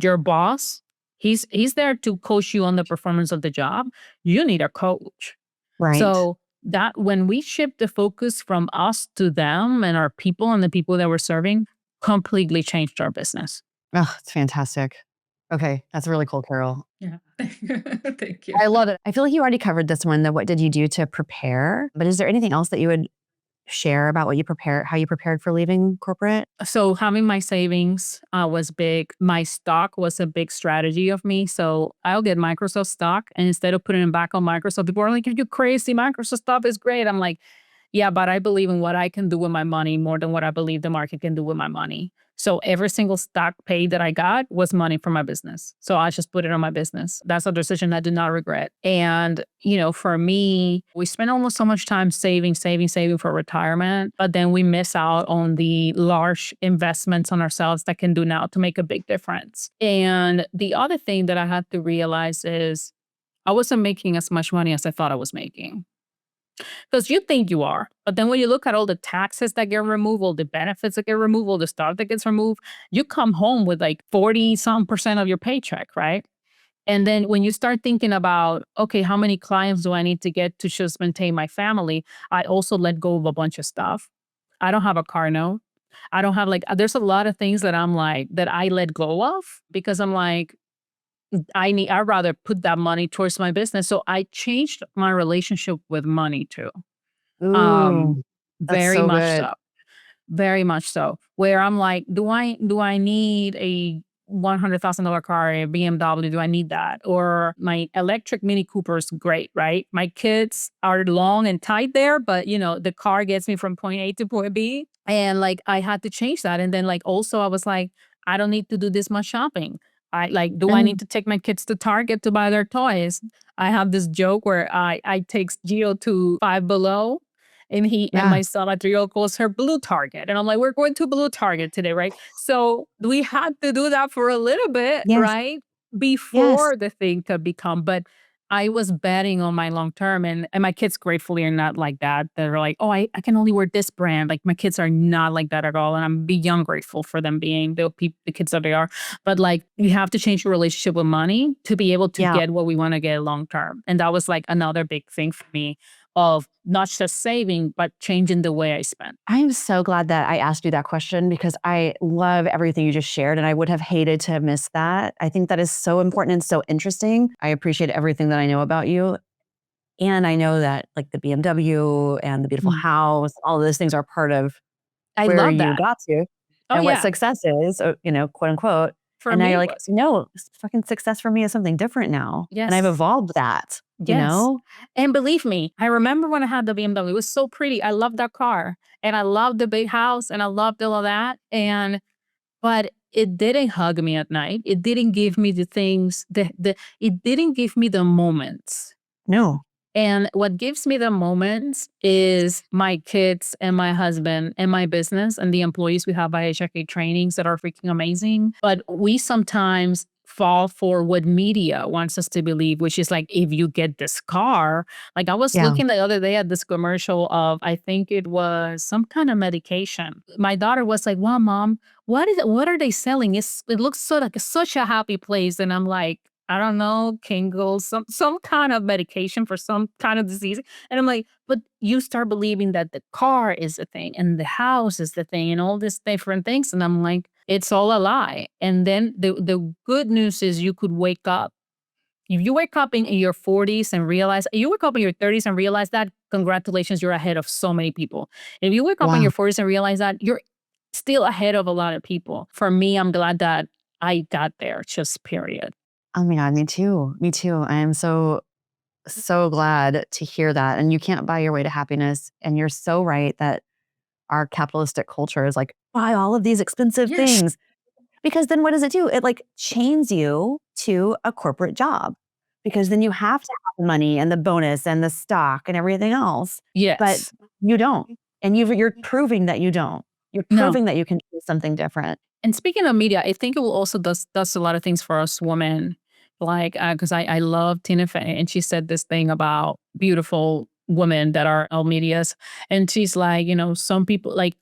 Your boss? He's there to coach you on the performance of the job. You need a coach. Right. So that when we shift the focus from us to them and our people and the people that we're serving, completely changed our business. Oh, it's fantastic. Okay. That's really cool, Carol. Yeah. Thank you. I love it. I feel like you already covered this one, the what did you do to prepare? But is there anything else that you would share about how you prepared for leaving corporate? So having my savings was big. My stock was a big strategy of me. So I'll get Microsoft stock, and instead of putting it back on Microsoft, people are like, "Are you crazy? Microsoft stock is great." I'm like, yeah, but I believe in what I can do with my money more than what I believe the market can do with my money. So every single stock pay that I got was money for my business. So I just put it on my business. That's a decision I do not regret. And, for me, we spend almost so much time saving for retirement, but then we miss out on the large investments on ourselves that can do now to make a big difference. And the other thing that I had to realize is I wasn't making as much money as I thought I was making. Because you think you are. But then when you look at all the taxes that get removed, all the benefits that get removed, all the stuff that gets removed, you come home with like 40 some percent of your paycheck, right? And then when you start thinking about, okay, how many clients do I need to get to just maintain my family? I also let go of a bunch of stuff. I don't have a car note. I don't have there's a lot of things that I'm like, that I let go of because I'm like, I'd rather put that money towards my business. So I changed my relationship with money too. Um, Ooh, that's very so much good. so. Very much so. Where I'm like, do I need a $100,000 car, a BMW? Do I need that? Or my electric Mini Cooper is great, right? My kids are long and tight there, but the car gets me from point A to point B. And I had to change that. And then also I was like, I don't need to do this much shopping. Do I need And to take my kids to Target to buy their toys? I have this joke where I take Gio to Five Below, and he and yeah. my son at 3 calls her Blue Target. And I'm like, we're going to Blue Target today, right? So we had to do that for a little bit, Yes. right? Yes. Before the thing could become. But I was betting on my long term, and my kids gratefully are not like that. They're like, oh, I can only wear this brand. Like my kids are not like that at all. And I'm beyond grateful for them being the kids that they are. But you have to change your relationship with money to be able to Yeah. get what we want to get long term. And that was another big thing for me of not just saving, but changing the way I spend. I am so glad that I asked you that question because I love everything you just shared and I would have hated to have missed that. I think that is so important and so interesting. I appreciate everything that I know about you. And I know that like the BMW and the beautiful Mm. house, all of those things are part of I where love you that. got to Oh, and what yeah. success is, quote unquote. For And now me, you're it like, was. no, fucking success for me is something different now. And I've Yes. evolved that, you Yes. know? And believe me, I remember when I had the BMW, it was so pretty. I loved that car and I loved the big house and I loved all of that. But it didn't hug me at night. It didn't give me the things it didn't give me the moments. No. And what gives me the moments is my kids and my husband and my business and the employees we have by HK trainings that are freaking amazing. But we sometimes fall for what media wants us to believe, which is if you get this car, I was Yeah. looking the other day at this commercial of, I think it was some kind of medication. My daughter was like, "Well, mom, what are they selling? It looks so like such a happy place." And I'm like, I don't know, Kingles, some kind of medication for some kind of disease. And I'm like, but you start believing that the car is the thing and the house is the thing and all these different things. And I'm like, it's all a lie. And then the good news is you could wake up. If you wake up in your 40s and realize you wake up in your 30s and realize that, congratulations, you're ahead of so many people. If you wake up in Wow. your 40s and realize that, you're still ahead of a lot of people. For me, I'm glad that I got there, just period. Oh my God, me too. Me too. I am so, so glad to hear that. And you can't buy your way to happiness. And you're so right that our capitalistic culture is like, buy all of these expensive Yes. things. Because then what does it do? It like chains you to a corporate job because then you have to have the money and the bonus and the stock and everything else, but Yes. you don't. And you're proving that you don't. You're No. proving that you can do something different. And speaking of media, I think it will also does a lot of things for us women. Like, because I love Tina Fey, and she said this thing about beautiful women that are all medias, and she's like, some people like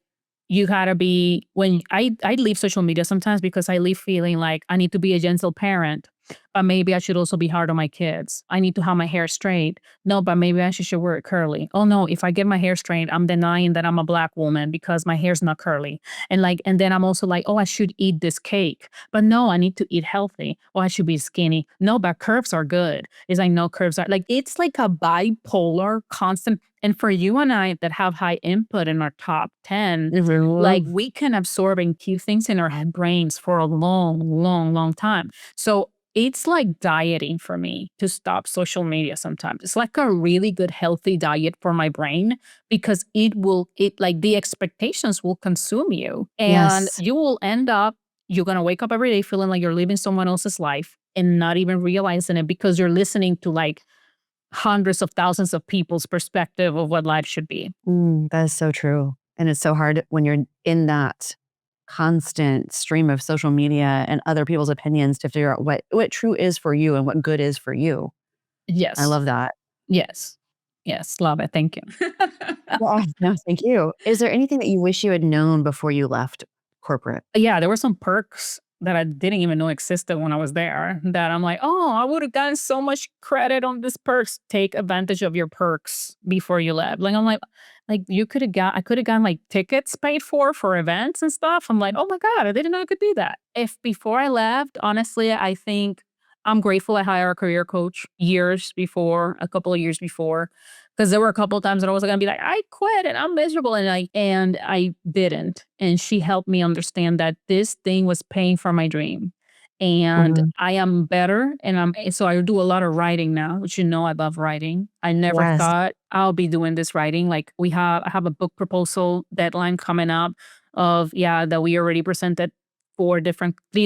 you gotta be when I leave social media sometimes because I leave feeling like I need to be a gentle parent, but maybe I should also be hard on my kids. I need to have my hair straight. No, but maybe I should wear it curly. Oh no, if I get my hair straight, I'm denying that I'm a black woman because my hair's not curly. And then I'm also like, oh, I should eat this cake. But no, I need to eat healthy. Oh, I should be skinny. No, but curves are good. Is I know curves are like it's like a bipolar constant. And for you and I that have high input in our top 10, like Mhm. we can absorb and keep things in our brains for a long, long, long time. So it's like dieting for me to stop social media sometimes. It's like a really good healthy diet for my brain because it like the expectations will consume you and Yes. you will end up you're going to wake up every day feeling like you're living someone else's life and not even realizing it because you're listening to like hundreds of thousands of people's perspective of what life should be. That is so true. And it's so hard when you're in that constant stream of social media and other people's opinions to figure out what true is for you and what good is for you. I Yes. love that. Yes. Yes. Love it. Thank you. Well, no, thank you. Is there anything that you wish you had known before you left corporate? Yeah, there were some perks that I didn't even know existed when I was there that I'm like, oh, I would have gotten so much credit on this perks. Take advantage of your perks before you left. Like I'm like you could have got I could have gotten like tickets paid for events and stuff. I'm like, oh my God, I didn't know I could do that. If before I left, honestly, I think I'm grateful I hired a career coach a couple of years before, because there were a couple of times that I was gonna be like, I quit and I'm miserable. And I didn't. And she helped me understand that this thing was paying for my dream. And Mhm. I am better. So I do a lot of writing now, which I love writing. I never Yes. thought I'll be doing this writing. Like I have a book proposal deadline coming up that we already presented three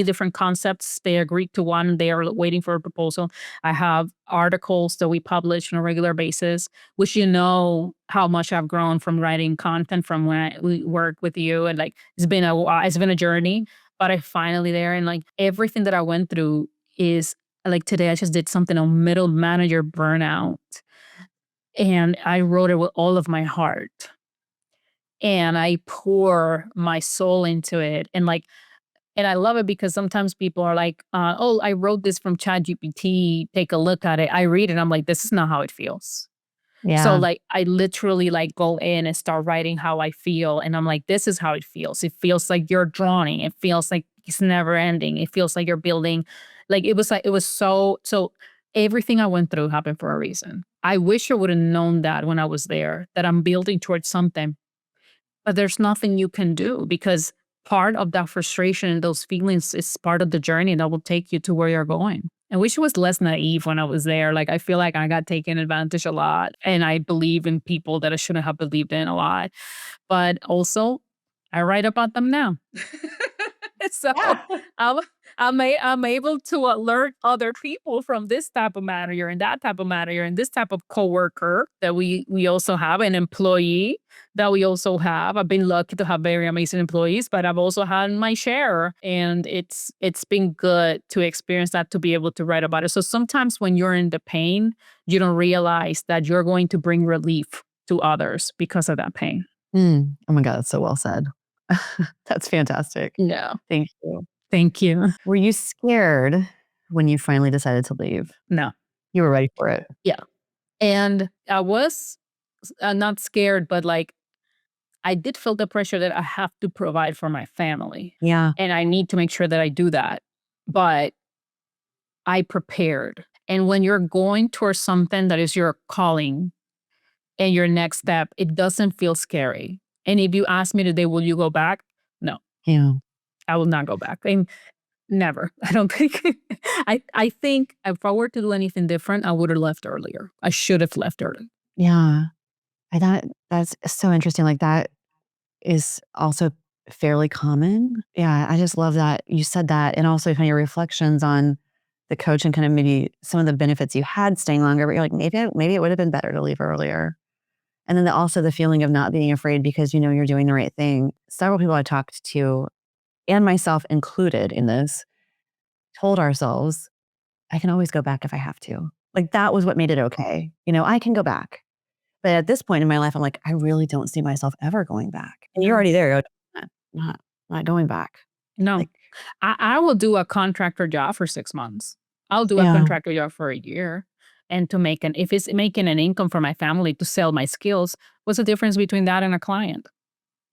different concepts. They agreed to one. They are waiting for a proposal. I have articles that we publish on a regular basis, which how much I've grown from writing content from when we worked with you. And like, it's been a journey, but I finally there. And like everything that I went through is like today, I just did something on middle manager burnout and I wrote it with all of my heart and I pour my soul into it. And I love it because sometimes people are like, oh, I wrote this from ChatGPT. Take a look at it. I read it. I'm like, this is not how it feels. So Yeah. like I literally like go in and start writing how I feel. And I'm like, this is how it feels. It feels like you're drawing. It feels like it's never ending. It feels like you're building. Like it was so everything I went through happened for a reason. I wish I would have known that when I was there, that I'm building towards something. But there's nothing you can do because part of that frustration and those feelings is part of the journey that will take you to where you're going. I wish I was less naive when I was there. Like, I feel like I got taken advantage a lot and I believe in people that I shouldn't have believed in a lot. But also, I write about them now. So Yeah. I'm I'm able to alert other people from this type of manager and that type of manager and this type of coworker that we also have an employee that we also have. I've been lucky to have very amazing employees, but I've also had my share and it's been good to experience that, to be able to write about it. So sometimes when you're in the pain, you don't realize that you're going to bring relief to others because of that pain. Oh my God, that's so well said. That's fantastic. Yeah. Thank you. Thank you. Were you scared when you finally decided to leave? No. You were ready for it. And I was not scared, but like I did feel the pressure that I have to provide for my family Yeah. and I need to make sure that I do that. But I prepared. And when you're going towards something that is your calling and your next step, it doesn't feel scary. And if you ask me today, will you go back? No, Yeah. I will not go back. And never. I don't think. I think if I were to do anything different, I would have left earlier. I should have left early. Yeah. I thought that's so interesting. Like that is also fairly common. Yeah. I just love that you said that. And also kind of your reflections on the coach and kind of maybe some of the benefits you had staying longer, but you're like, maybe it would have been better to leave earlier. And then also the feeling of not being afraid because you know you're doing the right thing. Several people I talked to, and myself included in this, told ourselves, I can always go back if I have to. Like that was what made it okay. You know, I can go back. But at this point in my life, I'm like, I really don't see myself ever going back. And you're already there. You're like, not going back. No, Like, I will do a contractor job for 6 months. I'll do a yeah, contractor job for a year. And to make if it's making an income for my family to sell my skills, what's the difference between that and a client?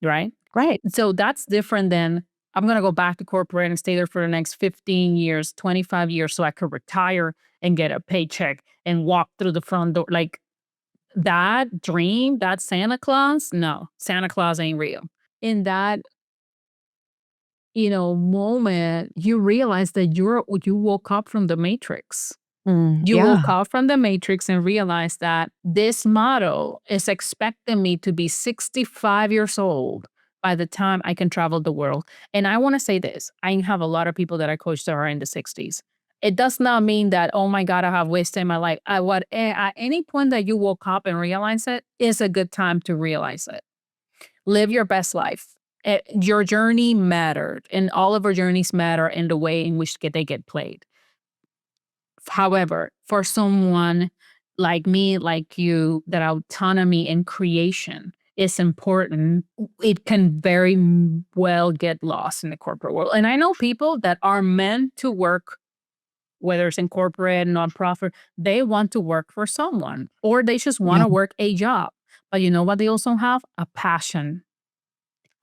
Right. right. So that's different than I'm going to go back to corporate and stay there for the next 15 years, 25 years so I could retire and get a paycheck and walk through the front door. Like that dream, that Santa Claus, no, Santa Claus ain't real. In that, moment, you realize that you woke up from the matrix. You woke Yeah. up from the matrix and realized that this model is expecting me to be 65 years old by the time I can travel the world. And I want to say this, I have a lot of people that I coach that are in the 60s. It does not mean that, oh my God, I have wasted my life. At any point that you woke up and realize it is a good time to realize it. Live your best life. Your journey mattered, and all of our journeys matter in the way in which they get played. However, for someone like me, like you, that autonomy and creation is important, it can very well get lost in the corporate world. And I know people that are meant to work, whether it's in corporate, nonprofit, they want to work for someone or they just want Yeah. to work a job. But you know what they also have? A passion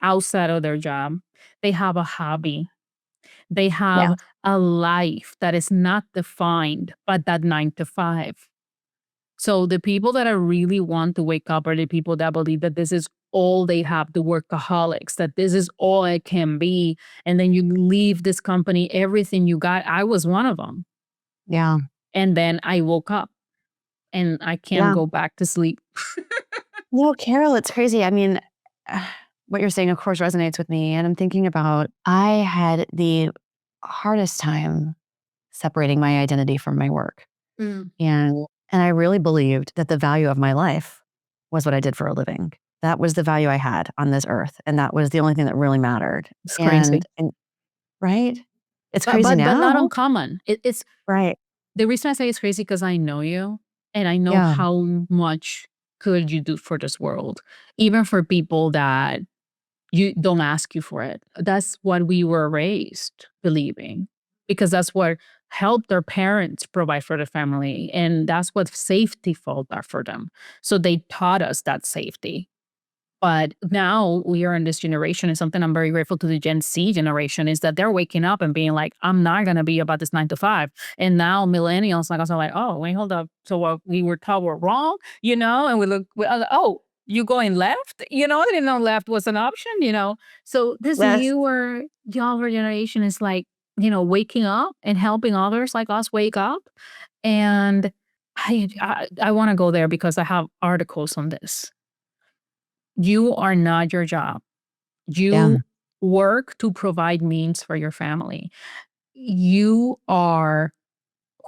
outside of their job. They have a hobby. They Yeah. have a life that is not defined by that 9 to 5. So the people that I really want to wake up are the people that believe that this is all they have, the workaholics, that this is all it can be. And then you leave this company, everything you got. I was one of them. Yeah. And then I woke up and I can't Yeah. go back to sleep. No, Carol, it's crazy. I mean, what you're saying, of course, resonates with me. And I'm thinking about, I had the hardest time separating my identity from my work. Mm. And I really believed that the value of my life was what I did for a living. That was the value I had on this earth. And that was the only thing that really mattered. It's crazy. And right? It's But, crazy but not now. uncommon. It's Right. the reason I say it's crazy because I know you and I know Yeah. how much could you do for this world, even for people that you don't ask you for it. That's what we were raised believing because that's what helped their parents provide for the family. And that's what safety felt are for them. So they taught us that safety. But now we are in this generation, and something I'm very grateful to the Gen Z generation is that they're waking up and being like, I'm not going to be about this 9 to 5. And now millennials like us are like, oh, wait, hold up. So what we were taught were wrong, and oh, you going left? I didn't know left was an option. So this Yes. younger generation is like, waking up and helping others like us wake up. And I want to go there because I have articles on this. You are not your job. Yeah. You work to provide means for your family. You are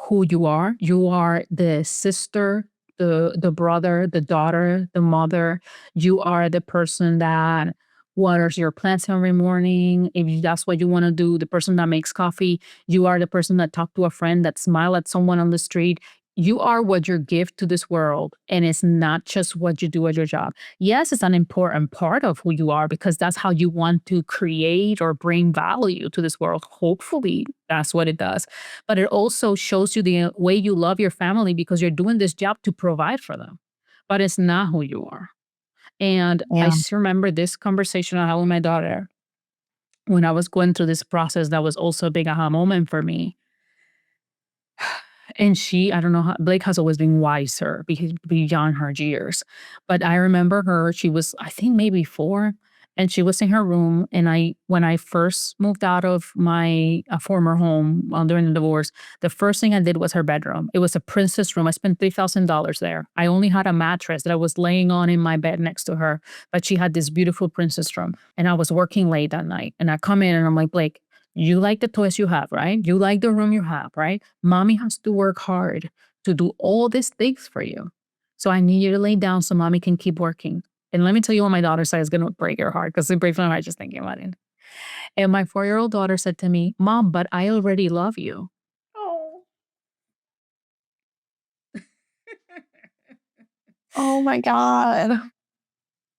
who you are. You are the sister, the brother, the daughter, the mother. You are the person that waters your plants every morning. That's what you want to do, the person that makes coffee. You are the person that talk to a friend, that smile at someone on the street. you are what you give to this world, and it's not just what you do at your job. Yes, it's an important part of who you are because that's how you want to create or bring value to this world. Hopefully, that's what it does. But it also shows you the way you love your family because you're doing this job to provide for them. But it's not who you are. And I Yeah. still remember this conversation I had with my daughter when I was going through this process that was also a big aha moment for me. And she, I don't know how, Blake has always been wiser beyond her years. But I remember her, she was, I think maybe 4, and she was in her room. And when I first moved out of my former home during the divorce, the first thing I did was her bedroom. It was a princess room. I spent $3,000 there. I only had a mattress that I was laying on in my bed next to her, but she had this beautiful princess room. And I was working late that night. And I come in and I'm like, Blake, you like the toys you have, right? You like the room you have, right? Mommy has to work hard to do all these things for you. So I need you to lay down so mommy can keep working. And let me tell you what my daughter said is going to break your heart because it breaks my heart just thinking about it. And my 4-year-old daughter said to me, Mom, but I already love you. Oh. Oh my God.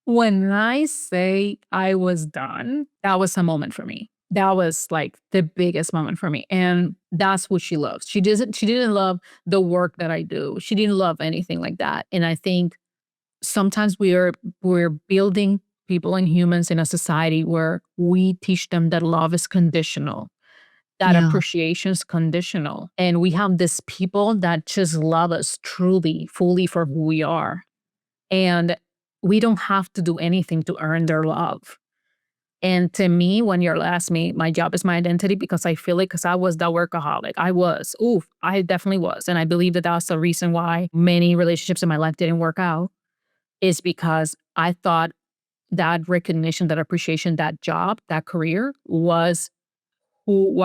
When I say I was done, that was a moment for me. That was like the biggest moment for me. And that's what she loves. She didn't love the work that I do. She didn't love anything like that. And I think sometimes we're building people and humans in a society where we teach them that love is conditional, that Yeah. appreciation is conditional. And we have these people that just love us truly, fully for who we are. And we don't have to do anything to earn their love. And to me, when you ask me, my job is my identity because I feel it because I was that workaholic. I was. Oof, I definitely was. And I believe that that's the reason why many relationships in my life didn't work out is because I thought that recognition, that appreciation, that job, that career was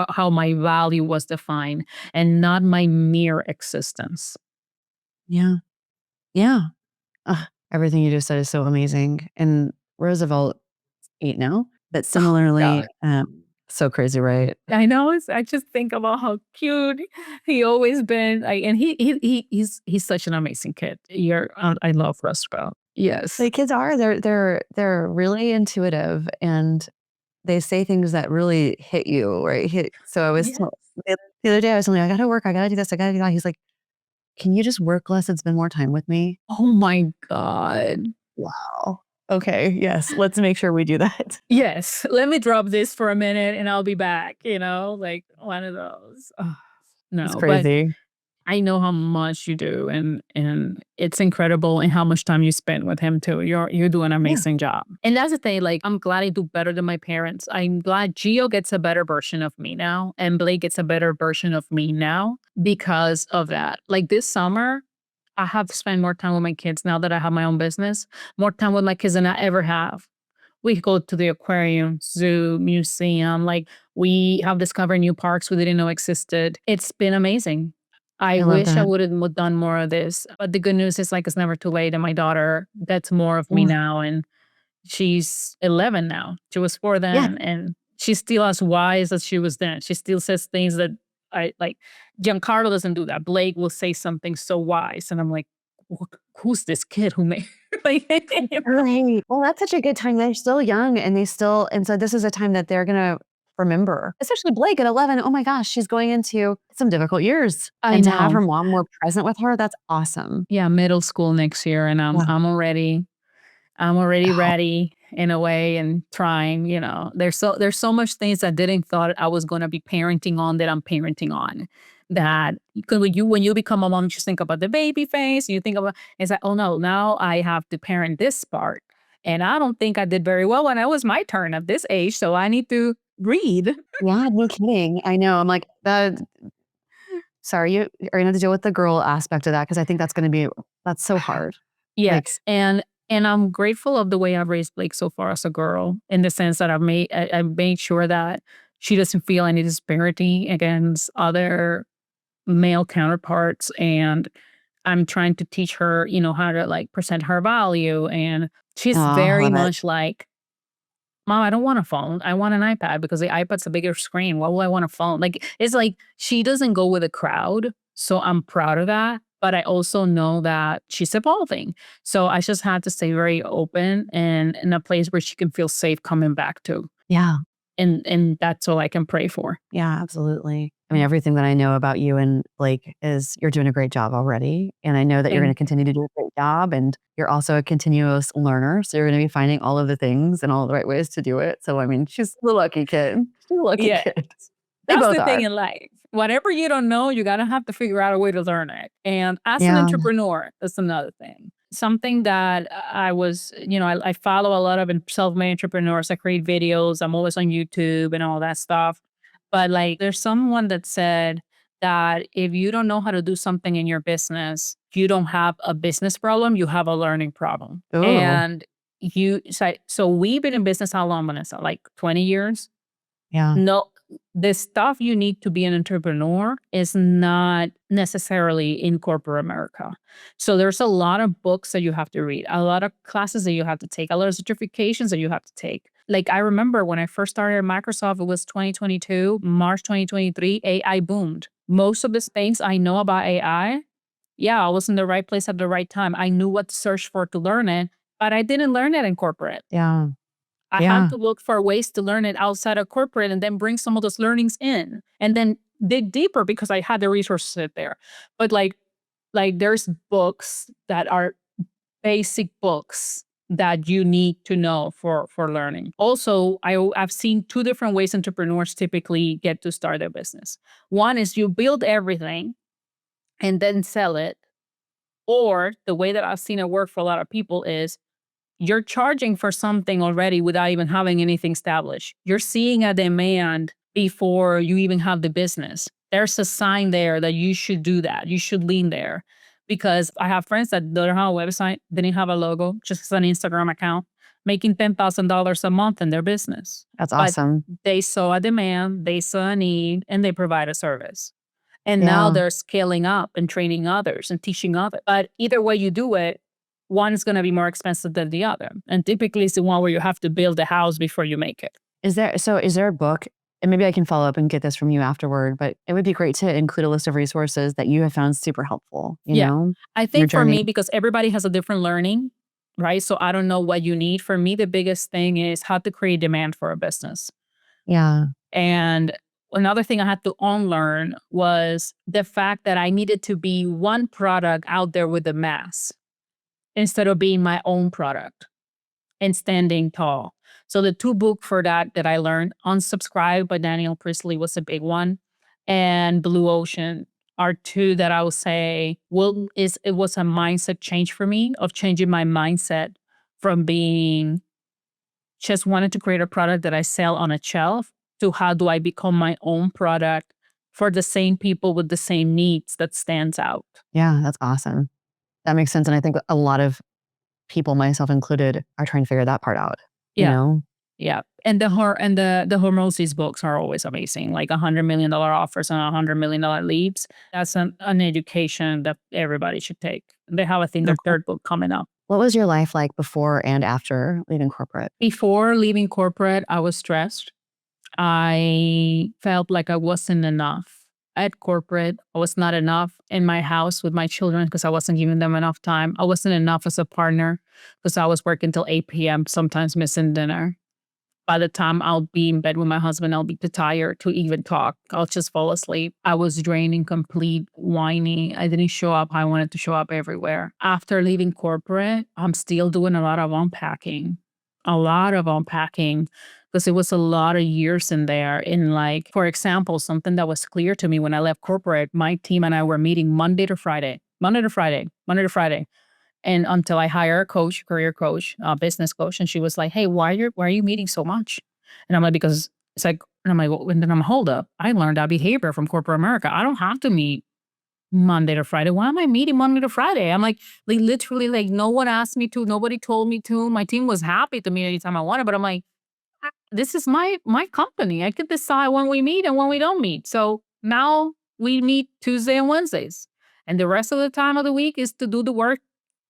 how my value was defined and not my mere existence. Yeah. Yeah. Everything you just said is so amazing. And Roosevelt 8 now, but Oh, similarly, God. so crazy, right? I know. I just think about how cute he always been. Like, and he's such an amazing kid. I love Roosevelt. Yes. The kids are they're really intuitive and they say things that really hit you, right? So I was Yeah. told the other day I was telling you, I gotta work, I gotta do this, I gotta do that. He's like, can you just work less and spend more time with me? Oh my God. Wow. Okay. Yes. Let's make sure we do that. Yes. Let me drop this for a minute and I'll be back. Like one of those. Ugh, It's no, but crazy. I know how much you do, and it's incredible and how much time you spend with him too. You do an Yeah. amazing job. And that's the thing, like I'm glad I do better than my parents. I'm glad Gio gets a better version of me now and Blake gets a better version of me now because of that. Like this summer, I have spent more time with my kids now that I have my own business, more time with my kids than I ever have. We go to the aquarium, zoo, museum. Like we have discovered new parks we didn't know existed. It's been amazing. I I love wish I that. would have done more of this. But the good news is like it's never too late. And my daughter gets more of me Yeah. now. And she's 11 now. She was 4 Yeah. then. And she's still as wise as she was then. She still says things that I like. Giancarlo doesn't do that. Blake will say something so wise. And I'm like, who's this kid who made like Right. Well, that's such a good time. They're still young and and so this is a time that they're gonna remember. Especially Blake at 11. Oh my gosh, she's going into some difficult years. I And to have know. her mom more present with her, that's awesome. Yeah, middle school next year, and Yeah. I'm already ready in a way and trying. There's so much things I didn't thought I was gonna be parenting on that I'm parenting on. That because when you become a mom, you just think about the baby phase, you think about it's like, oh no, now I have to parent this part. And I don't think I did very well when it was my turn at this age, so I need to read. Yeah, no kidding. I know. I'm like, sorry, you are gonna have to deal with the girl aspect of that because I think that's so hard. Like, Yes, and I'm grateful of the way I've raised Blake so far as a girl, in the sense that I've made sure that she doesn't feel any disparity against other male counterparts, and I'm trying to teach her, how to like present her value, and she's oh, very love it. much like, Mom, I don't want a phone. I want an iPad because the iPad's a bigger screen. Why will I want a phone? Like it's like she doesn't go with the crowd, so I'm proud of that. but I also know that she's evolving. So I just had to stay very open and in a place where she can feel safe coming back to. Yeah. And that's all I can pray for. Yeah, absolutely. I mean, everything that I know about you and Blake is you're doing a great job already. And I know that you're going to continue to do a great job. And you're also a continuous learner. So you're going to be finding all of the things and all the right ways to do it. So, I mean, she's the lucky kid. She's a lucky Yeah. kid. They That's both the thing are. in life. Whatever you don't know, you gotta have to figure out a way to learn it. And as an Yeah. entrepreneur, that's another thing. Something that I was, I follow a lot of self-made entrepreneurs. I create videos. I'm always on YouTube and all that stuff. But like, there's someone that said that if you don't know how to do something in your business, you don't have a business problem. You have a learning problem. Oh, And so we've been in business how long, Vanessa? Like 20 years? yeah. No, the stuff you need to be an entrepreneur is not necessarily in corporate America. So there's a lot of books that you have to read, a lot of classes that you have to take, a lot of certifications that you have to take. Like I remember when I first started at Microsoft, it was 2022, March 2023, AI boomed. Most of the things I know about AI, yeah, I was in the right place at the right time. I knew what to search for to learn it, but I didn't learn it in corporate. Yeah. I had Yeah. to look for ways to learn it outside of corporate and then bring some of those learnings in and then dig deeper because I had the resources there. But like there's books that are basic books that you need to know for learning. Also, I've seen two different ways entrepreneurs typically get to start their business. One is you build everything and then sell it. Or the way that I've seen it work for a lot of people is you're charging for something already without even having anything established. You're seeing a demand before you even have the business. There's a sign there that you should do that. You should lean there. Because I have friends that don't have a website, didn't have a logo, just an Instagram account, making $10,000 a month in their business. That's But awesome. they saw a demand, they saw a need, and they provide a service. And now Yeah. they're scaling up and training others and teaching others. But either way you do it, one is going to be more expensive than the other. And typically it's the one where you have to build a house before you make it. Is there a book, and maybe I can follow up and get this from you afterward, but it would be great to include a list of resources that you have found super helpful, Yeah. I your think for journey. me, because everybody has a different learning, right? So I don't know what you need. For me, the biggest thing is how to create demand for a business. Yeah. And another thing I had to unlearn was the fact that I needed to be one product out there with the mass instead of being my own product and standing tall. So the two books for that I learned, Unsubscribe by Daniel Priestley was a big one, and Blue Ocean are two that I would say it was a mindset change for me of changing my mindset from being just wanted to create a product that I sell on a shelf to how do I become my own product for the same people with the same needs that stands out. Yeah, that's awesome. That makes sense. And I think a lot of people, myself included, are trying to figure that part out, you Yeah. know? Yeah. And the Hormosis books are always amazing, like $100 million offers and $100 million leads. That's an education that everybody should take. They have, I think, their Okay. third book coming up. What was your life like before and after leaving corporate? Before leaving corporate, I was stressed. I felt like I wasn't enough at corporate. I was not enough in my house with my children because I wasn't giving them enough time. I wasn't enough as a partner because I was working till 8 p.m., sometimes missing dinner. By the time I'll be in bed with my husband, I'll be too tired to even talk. I'll just fall asleep. I was draining, complete, whiny. I didn't show up how I wanted to show up everywhere. After leaving corporate, I'm still doing a lot of unpacking, because it was a lot of years in there. In like, for example, something that was clear to me when I left corporate, my team and I were meeting Monday to Friday, Monday to Friday, Monday to Friday. And until I hire a coach, career coach, business coach, and she was like, "Hey, why are you meeting so much?" And I'm like, "Because it's like," and I'm like, well, and then I'm hold up. I learned that behavior from corporate America. I don't have to meet Monday to Friday. Why am I meeting Monday to Friday? I'm like literally, like no one asked me to, nobody told me to. My team was happy to meet anytime I wanted, but I'm like, this is my company. I could decide when we meet and when we don't meet. So now we meet Tuesday and Wednesdays. And the rest of the time of the week is to do the work.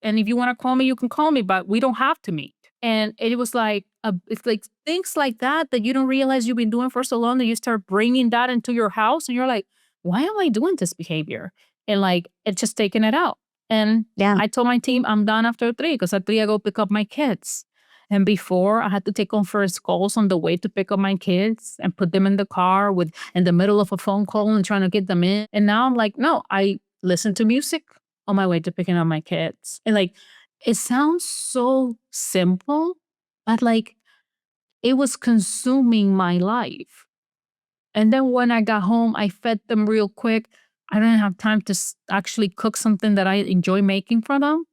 And if you want to call me, you can call me, but we don't have to meet. And it was like, it's like things like that you don't realize you've been doing for so long that you start bringing that into your house and you're like, why am I doing this behavior? and like it's just taking it out. And Yeah. I told my team I'm done after 3 because at 3 I go pick up my kids. And before I had to take conference calls on the way to pick up my kids and put them in the car with in the middle of a phone call and trying to get them in. And now I'm like, no, I listen to music on my way to picking up my kids. And like it sounds so simple, but like it was consuming my life. And then when I got home, I fed them real quick. I didn't have time to actually cook something that I enjoy making for them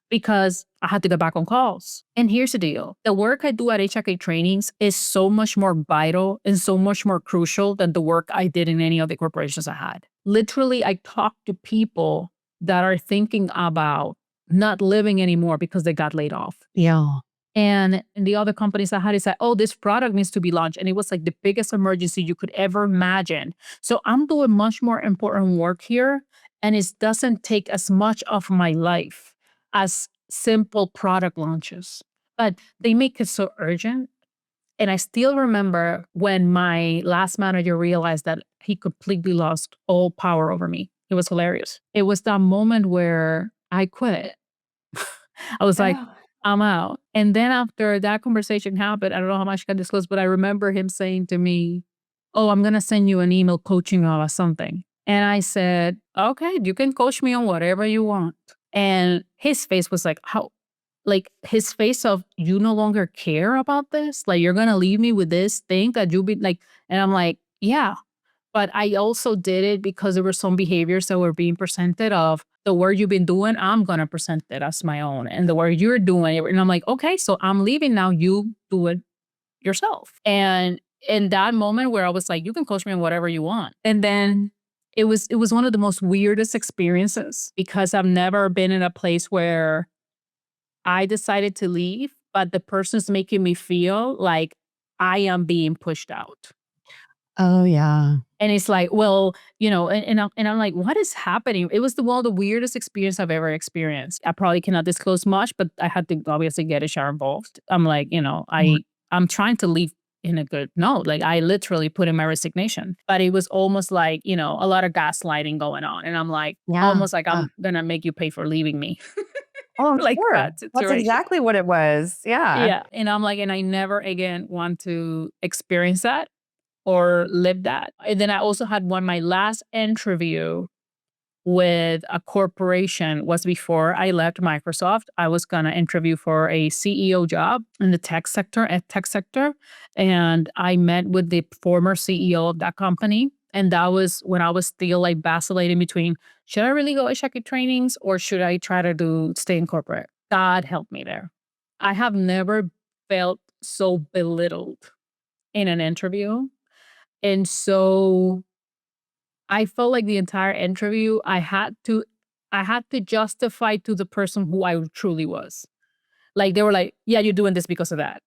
because I had to get back on calls. And here's the deal. The work I do at HIK trainings is so much more vital and so much more crucial than the work I did in any of the corporations I had. Literally, I talk to people that are thinking about not living anymore because they got laid off. Yeah. And in the other companies I had, it's like, oh, this product needs to be launched. And it was like the biggest emergency you could ever imagine. So I'm doing much more important work here. And it doesn't take as much of my life as simple product launches. But they make it so urgent. And I still remember when my last manager realized that he completely lost all power over me. It was hilarious. It was that moment where I quit. I was like, Oh. I'm out. And then after that conversation happened, I don't know how much I can disclose, but I remember him saying to me, oh, I'm going to send you an email coaching you or something. And I said, okay, you can coach me on whatever you want. And his face was like, how? Like his face of, you no longer care about this? Like you're going to leave me with this thing that you be like, and I'm like, yeah. But I also did it because there were some behaviors that were being presented of the work you've been doing, I'm going to present it as my own. And the work you're doing, and I'm like, okay, so I'm leaving now, you do it yourself. And in that moment where I was like, you can coach me on whatever you want. And then it was one of the most weirdest experiences because I've never been in a place where I decided to leave, but the person's making me feel like I am being pushed out. Oh, yeah. And it's like, well, and I'm like, what is happening? It was one of the weirdest experience I've ever experienced. I probably cannot disclose much, but I had to obviously get HR involved. I'm like, Yeah. I'm trying to leave in a good note. Like I literally put in my resignation, but it was almost like, a lot of gaslighting going on. And I'm like, Yeah. almost like I'm gonna make you pay for leaving me. Oh, I'm Like sure. that That's situation. exactly what it was. Yeah. Yeah. And I'm like, and I never again want to experience that or live that. And then I also had my last interview with a corporation was before I left Microsoft. I was gonna interview for a CEO job in the tech sector, ed tech sector. And I met with the former CEO of that company. And that was when I was still like vacillating between should I really go HIK trainings or should I try to stay in corporate? God help me there. I have never felt so belittled in an interview. And so I felt like the entire interview, I had to justify to the person who I truly was. Like they were like, "Yeah, you're doing this because of that."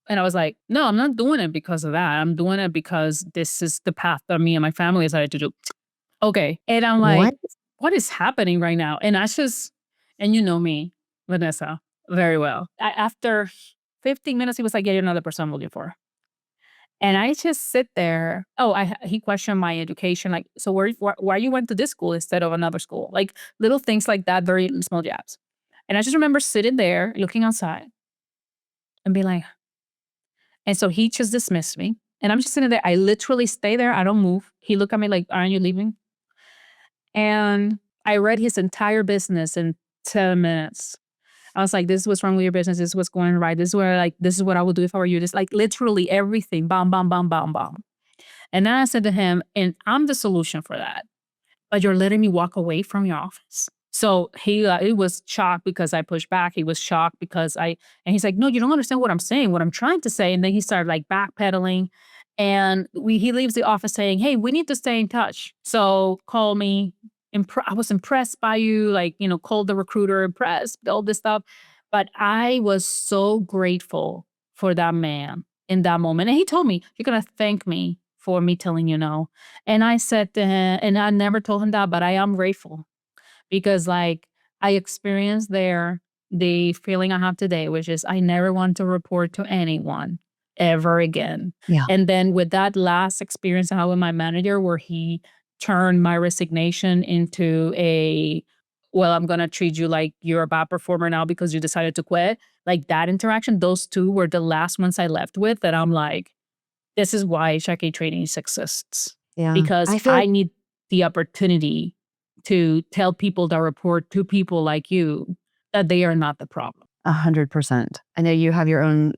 And I was like, "No, I'm not doing it because of that. I'm doing it because this is the path that me and my family decided to do." Okay. And I'm What? like, "What is happening right now?" And and you know me, Vanessa, very well. After 15 minutes, he was like, "Yeah, you're not the person I'm looking for." And I just sit there. Oh, he questioned my education, like, so why you went to this school instead of another school? Like little things like that, very small jabs. And I just remember sitting there looking outside and being like, and so he just dismissed me. And I'm just sitting there. I literally stay there. I don't move. He looked at me like, aren't you leaving? And I read his entire business in 10 minutes. I was like, this is what's wrong with your business. This is what's going right. This is what I would do if I were you. This like literally everything. Bam, bam, bam, bam, bam. And then I said to him, and I'm the solution for that, but you're letting me walk away from your office. So he was shocked because I pushed back. He was shocked because and he's like, no, you don't understand what I'm saying, what I'm trying to say. And then he started like backpedaling. And he leaves the office saying, hey, we need to stay in touch. So call me. I was impressed by you, like, called the recruiter, impressed, all this stuff. But I was so grateful for that man in that moment. And he told me, you're going to thank me for me telling you no. And I said to him, and I never told him that, but I am grateful because like I experienced there the feeling I have today, which is I never want to report to anyone ever again. Yeah. And then with that last experience I had with my manager where he turn my resignation into a, well, I'm going to treat you like you're a bad performer now because you decided to quit. Like that interaction, those two were the last ones I left with that I'm like, this is why HIK training exists. Yeah. Because I feel I like need the opportunity to tell people that report to people like you that they are not the problem. 100%. I know you have your own,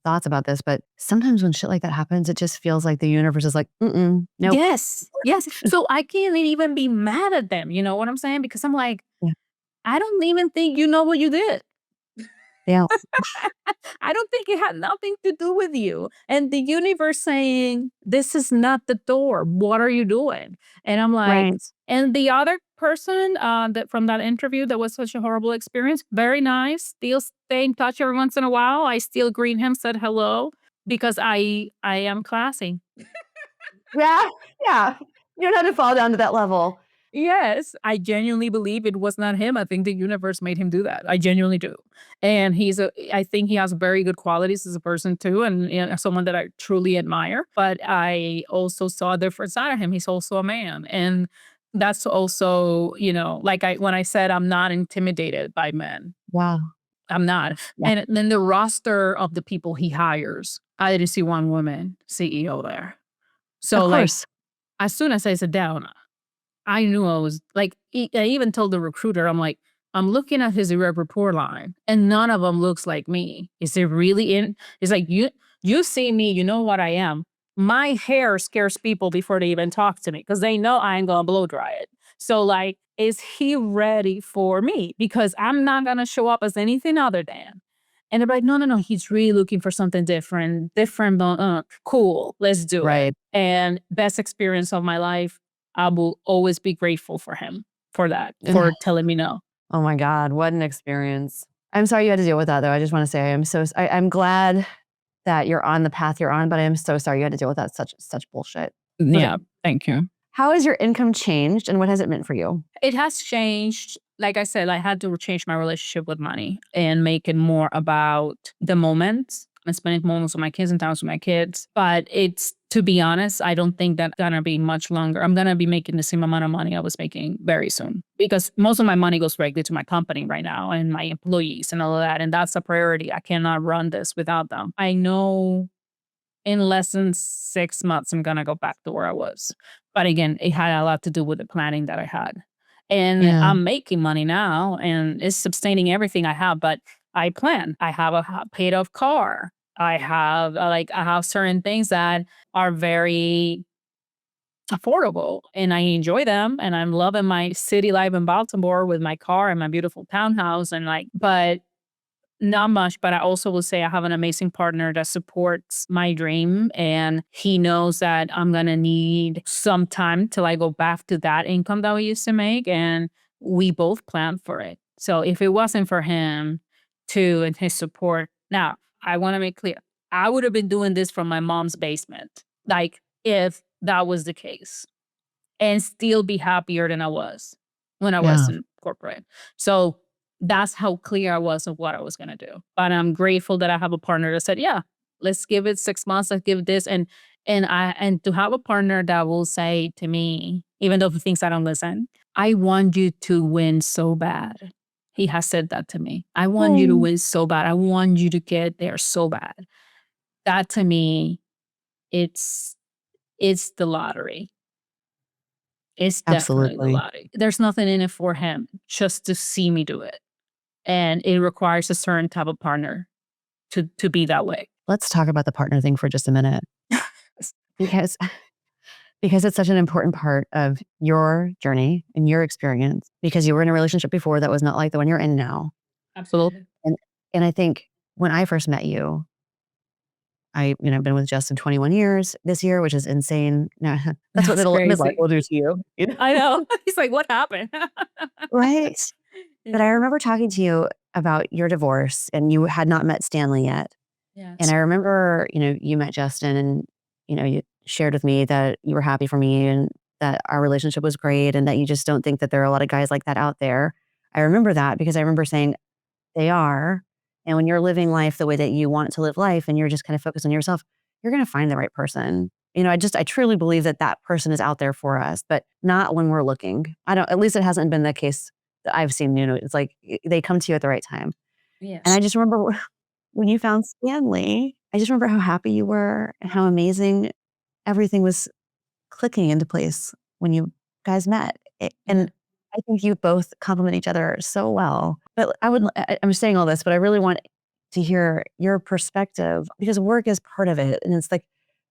thoughts about this, but sometimes when shit like that happens, it just feels like the universe is like, nope. Yes. Yes. So I can't even be mad at them. You know what I'm saying? Because I'm like, Yeah. I don't even think you know what you did. Yeah. I don't think it had nothing to do with you. And the universe saying, this is not the door. What are you doing? And I'm like, Right. and the other person that from that interview that was such a horrible experience, very nice. Still stay in touch every once in a while. I still greet him, said hello, because I am classy. Yeah. Yeah. You don't have to fall down to that level. Yes, I genuinely believe it was not him. I think the universe made him do that. I genuinely do. And I think he has very good qualities as a person too, and someone that I truly admire. But I also saw a different side of him. He's also a man. And that's also, like when I said I'm not intimidated by men, Wow. I'm not. Yeah. And then the roster of the people he hires, I didn't see one woman CEO there. Of So like course. as soon as I sit down, I knew I was like, I even told the recruiter, I'm like, I'm looking at his direct report line and none of them looks like me. Is it really in? It's like, you see me, you know what I am. My hair scares people before they even talk to me because they know I ain't gonna blow dry it. So like, is he ready for me? Because I'm not gonna show up as anything other than. And they're like, no, he's really looking for something different, cool, let's do it. Right. And best experience of my life. I will always be grateful for him for that, Ugh. for telling me no. Oh my God. What an experience. I'm sorry you had to deal with that though. I just want to say I'm glad that you're on the path you're on, but I am so sorry you had to deal with that such bullshit. Okay. Yeah, thank you. How has your income changed and what has it meant for you? It has changed. Like I said, I had to change my relationship with money and make it more about the moments and spending moments with my kids and times with my kids. But it's, to be honest, I don't think that's gonna be much longer. I'm gonna be making the same amount of money I was making very soon because most of my money goes directly to my company right now and my employees and all of that. And that's a priority. I cannot run this without them. I know in less than 6 months, I'm gonna go back to where I was. But again, it had a lot to do with the planning that I had. And Yeah. I'm making money now and it's sustaining everything I have, but I plan. I have a paid off car. I have certain things that are very affordable and I enjoy them and I'm loving my city life in Baltimore with my car and my beautiful townhouse and but not much, but I also will say I have an amazing partner that supports my dream and he knows that I'm gonna need some time till I go back to that income that we used to make and we both planned for it. So if it wasn't for him too and his support, now I wanna make clear, I would have been doing this from my mom's basement, like if that was the case and still be happier than I was when I was Yeah. in corporate. So that's how clear I was of what I was gonna do. But I'm grateful that I have a partner that said, "Yeah, let's give it 6 months, let's give this." And to have a partner that will say to me, even though he thinks I don't listen, "I want you to win so bad." He has said that to me. "I want you to Oh, win so bad. I want you to get there so bad." That to me, it's it's the lottery. It's definitely the absolutely. lottery. There's nothing in it for him, just to see me do it, and it requires a certain type of partner to be that way. Let's talk about the partner thing for just a minute because because it's such an important part of your journey and your experience because you were in a relationship before that was not like the one you're in now. Absolutely. And and I think when I first met you, I've been with Justin 21 years this year, which is insane. Now, that's what That's midlife crazy. will do to you, you know? I know. He's like, "What happened?" Right? But I Yeah. remember talking to you about your divorce and you had not met Stanley yet. And Yes. I remember, you met Justin and, you shared with me that you were happy for me and that our relationship was great and that you just don't think that there are a lot of guys like that out there. I remember that because I remember saying they are. And when you're living life the way that you want to live life and you're just kind of focused on yourself, you're going to find the right person. I truly believe that person is out there for us, but not when we're looking. At least it hasn't been the case that I've seen. It's like they come to you at the right time. Yes. And I just remember when you found Stanley, I just remember how happy you were and how amazing everything was clicking into place when you guys met. And I think you both complement each other so well. But I'm saying all this, but I really want to hear your perspective, because work is part of it. And it's like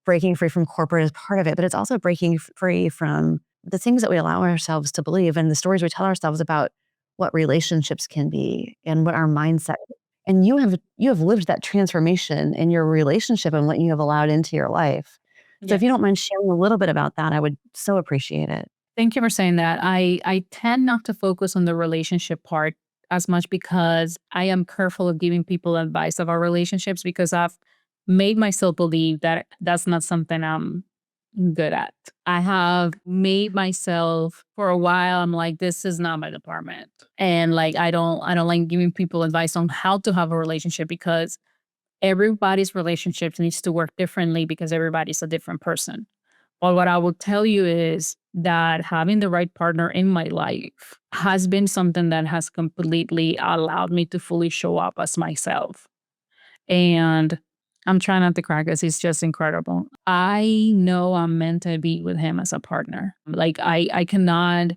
breaking free from corporate is part of it, but it's also breaking free from the things that we allow ourselves to believe and the stories we tell ourselves about what relationships can be and what our mindset is. And you have lived that transformation in your relationship and what you have allowed into your life. So if you don't mind sharing a little bit about that, I would so appreciate it. Thank you for saying that. I tend not to focus on the relationship part as much because I am careful of giving people advice of our relationships because I've made myself believe that that's not something I'm good at. I have made myself for a while, I'm like, this is not my department. And like I don't like giving people advice on how to have a relationship because everybody's relationships needs to work differently because everybody's a different person. But what I will tell you is that having the right partner in my life has been something that has completely allowed me to fully show up as myself. And I'm trying not to cry because he's just incredible. I know I'm meant to be with him as a partner. Like I cannot,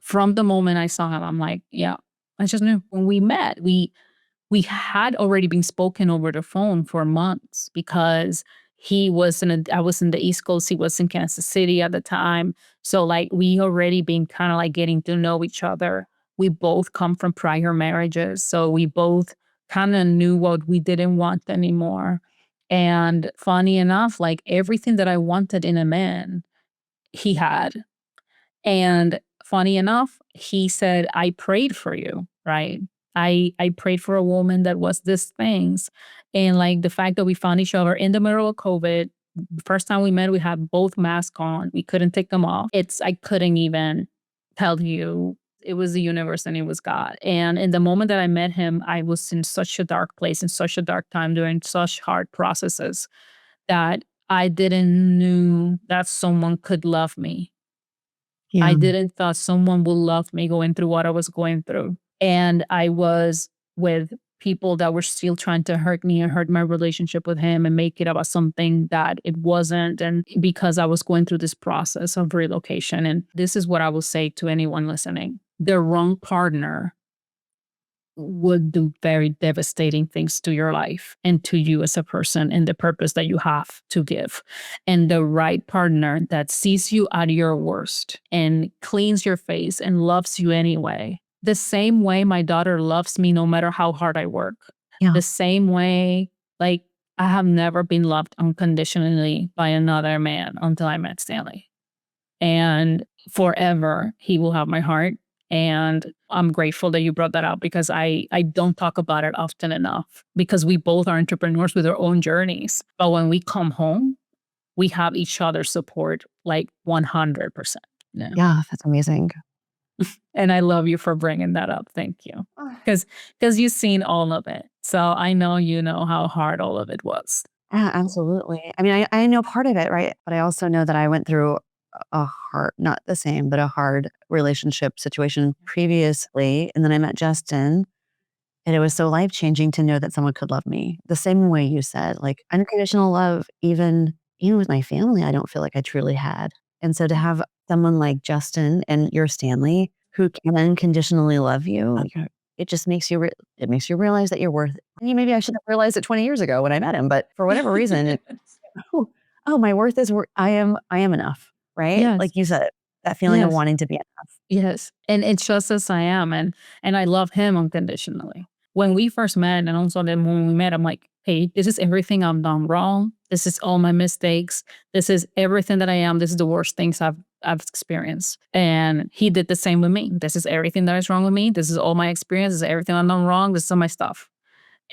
from the moment I saw him, I'm like, yeah, I just knew. When we met, we had already been spoken over the phone for months because I was in the East Coast, he was in Kansas City at the time. So like we already been kind of like getting to know each other. We both come from prior marriages, so we both kind of knew what we didn't want anymore. And funny enough, like everything that I wanted in a man, he had. And funny enough, he said, I prayed for you, right? I prayed for a woman that was these things. And like the fact that we found each other in the middle of COVID, the first time we met, we had both masks on. We couldn't take them off. I couldn't even tell you. It was the universe and it was God. And in the moment that I met him, I was in such a dark place, in such a dark time, doing such hard processes that I didn't knew that someone could love me. Yeah. I didn't thought someone would love me going through what I was going through. And I was with people that were still trying to hurt me and hurt my relationship with him and make it about something that it wasn't. And because I was going through this process of relocation. And this is what I will say to anyone listening. The wrong partner would do very devastating things to your life and to you as a person and the purpose that you have to give. And the right partner that sees you at your worst and cleans your face and loves you anyway. The same way my daughter loves me no matter how hard I work. Yeah. The same way, like, I have never been loved unconditionally by another man until I met Stanley. And forever, he will have my heart. And I'm grateful that you brought that up because I don't talk about it often enough because we both are entrepreneurs with our own journeys. But when we come home, we have each other's support like 100%. Yeah, that's amazing. And I love you for bringing that up. Thank you. Because you've seen all of it. So I know you know how hard all of it was. Yeah, absolutely. I mean, I know part of it, right? But I also know that I went through a hard, not the same, but a hard relationship situation previously. And then I met Justin, and it was so life-changing to know that someone could love me the same way you said, like unconditional love, even with my family, I don't feel like I truly had. And so to have someone like Justin and your Stanley who can unconditionally love you, it just makes you it makes you realize that you're worth it. And maybe I should have realized it 20 years ago when I met him, but for whatever reason, oh, my worth is I am enough, right? Yes. Like you said, that feeling of Yes. wanting to be enough. Yes. And it's just as I am. And I love him unconditionally. When we first met, and also then when we met, I'm like, hey, this is everything I've done wrong. This is all my mistakes. This is everything that I am. This is the worst things I've experienced. And he did the same with me. This is everything that is wrong with me. This is all my experience. This is everything I've done wrong. This is all my stuff.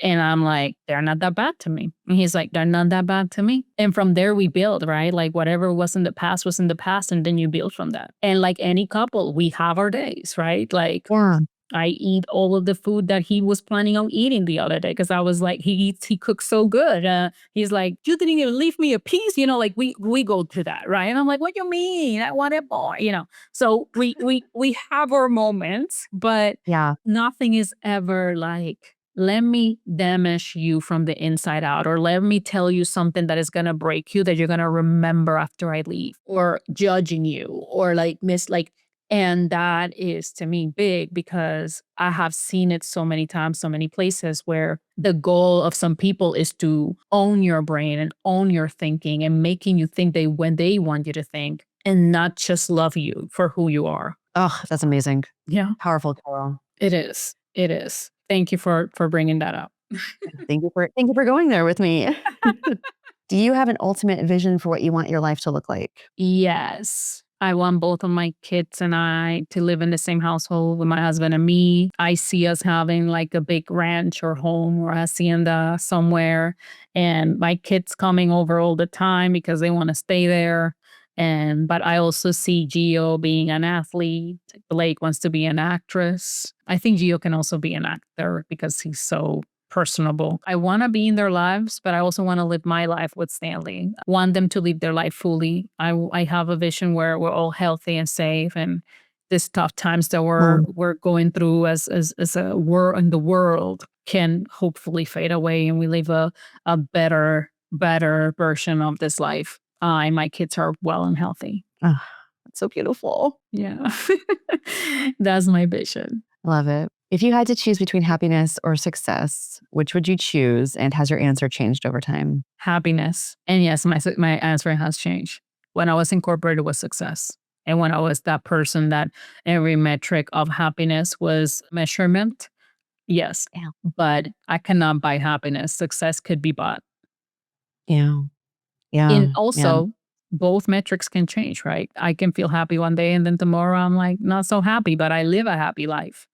And I'm like, they're not that bad to me. And he's like, they're not that bad to me. And from there we build, right? Like whatever was in the past was in the past. And then you build from that. And like any couple, we have our days, right? Like Yeah. I eat all of the food that he was planning on eating the other day because I was like, he cooks so good. He's like, you didn't even leave me a piece, like we go to that, right? And I'm like, what you mean? I want it more, So we have our moments, but Yeah. nothing is ever like, let me damage you from the inside out, or let me tell you something that is gonna break you that you're gonna remember after I leave, or judging you, or like and that is to me big because I have seen it so many times, so many places where the goal of some people is to own your brain and own your thinking and making you think when they want you to think and not just love you for who you are. Oh, that's amazing. Yeah, Powerful, Karol. it is. It is. Thank you for bringing that up. Thank you for going there with me. Do you have an ultimate vision for what you want your life to look like? Yes. I want both of my kids and I to live in the same household with my husband and me. I see us having like a big ranch or home or hacienda somewhere, and my kids coming over all the time because they want to stay there. But I also see Gio being an athlete. Blake wants to be an actress. I think Gio can also be an actor because he's so personable. I want to be in their lives, but I also want to live my life with Stanley. I want them to live their life fully. I have a vision where we're all healthy and safe, and these tough times that we're going through as a war in the world can hopefully fade away, and we live a better version of this life. And my kids are well and healthy. Oh, that's so beautiful. Yeah, that's my vision. Love it. If you had to choose between happiness or success, which would you choose? And has your answer changed over time? Happiness. And yes, my answer has changed. When I was incorporated, it was success. And when I was that person that every metric of happiness was measurement, yes. Yeah. But I cannot buy happiness. Success could be bought. Yeah. Yeah. And Yeah. also, both metrics can change, right? I can feel happy one day and then tomorrow I'm like not so happy, but I live a happy life.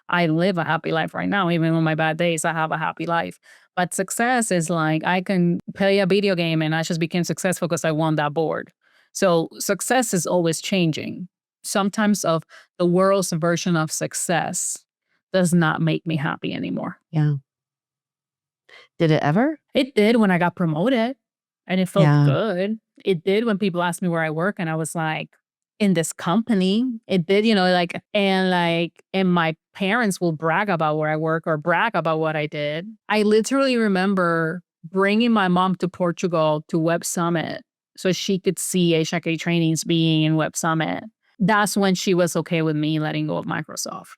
I live a happy life right now. Even on my bad days, I have a happy life. But success is like I can play a video game and I just became successful because I won that board. So success is always changing. Sometimes of the world's version of success does not make me happy anymore. Yeah. Did it ever? It did when I got promoted and it felt Yeah. good. It did when people asked me where I work and I was like, in this company. It did, and my parents will brag about where I work or brag about what I did. I literally remember bringing my mom to Portugal to Web Summit so she could see HIK trainings being in Web Summit. That's when she was okay with me letting go of Microsoft.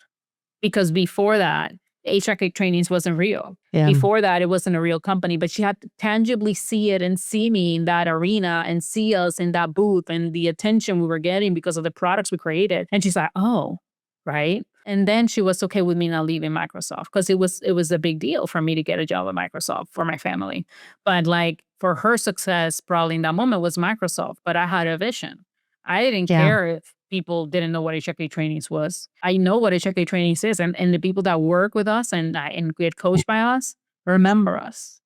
Because before that, HIK trainings wasn't real. Yeah. Before that, it wasn't a real company, but she had to tangibly see it and see me in that arena and see us in that booth and the attention we were getting because of the products we created. And she's like, oh, right. And then she was okay with me not leaving Microsoft because it was a big deal for me to get a job at Microsoft for my family. But like for her success, probably in that moment was Microsoft, but I had a vision. I didn't Yeah. care if people didn't know what HIK trainings was. I know what HIK trainings is, and the people that work with us and get coached by us remember us.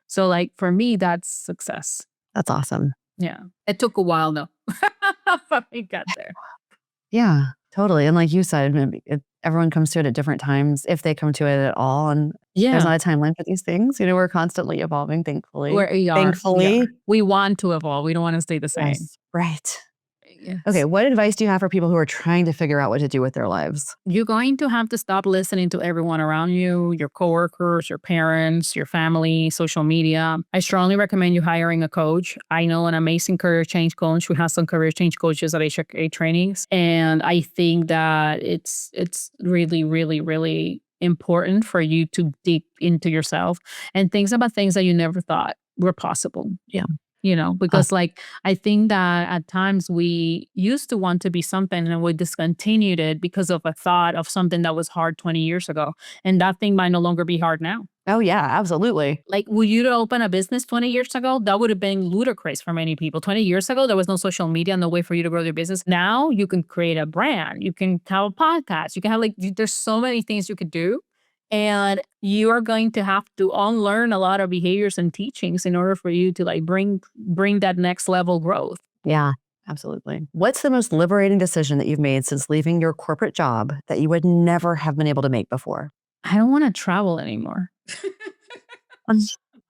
So like for me, that's success. That's awesome. Yeah. It took a while though, but we got there. Yeah, totally. And like you said, everyone comes to it at different times, if they come to it at all. And there's not a timeline for these things. We're constantly evolving, thankfully. We are. Thankfully. We want to evolve. We don't want to stay the same. Yes. Right. Yes. Okay, what advice do you have for people who are trying to figure out what to do with their lives? You're going to have to stop listening to everyone around you, your coworkers, your parents, your family, social media. I strongly recommend you hiring a coach. I know an amazing career change coach. We have some career change coaches at HIK trainings. And I think that it's really, really, really important for you to dig into yourself and think about things that you never thought were possible. Yeah. Because like I think that at times we used to want to be something and we discontinued it because of a thought of something that was hard 20 years ago. And that thing might no longer be hard now. Oh, yeah, absolutely. Like, would you open a business 20 years ago? That would have been ludicrous for many people. 20 years ago, there was no social media, no way for you to grow your business. Now you can create a brand. You can have a podcast. You can have there's so many things you could do. And you are going to have to unlearn a lot of behaviors and teachings in order for you to bring that next level growth. Yeah. Absolutely. What's the most liberating decision that you've made since leaving your corporate job that you would never have been able to make before? I don't want to travel anymore. Um,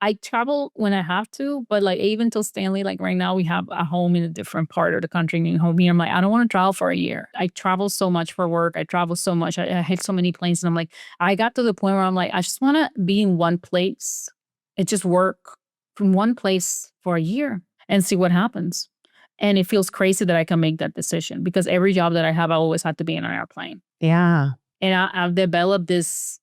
I travel when I have to, but like even till Stanley, like right now we have a home in a different part of the country and home here. I'm like, I don't want to travel for a year. I travel so much for work. I travel so much. I hit so many planes and I'm like, I got to the point where I'm like, I just want to be in one place and just work from one place for a year and see what happens. And it feels crazy that I can make that decision because every job that I have, I always had to be in an airplane. Yeah. And I've developed this,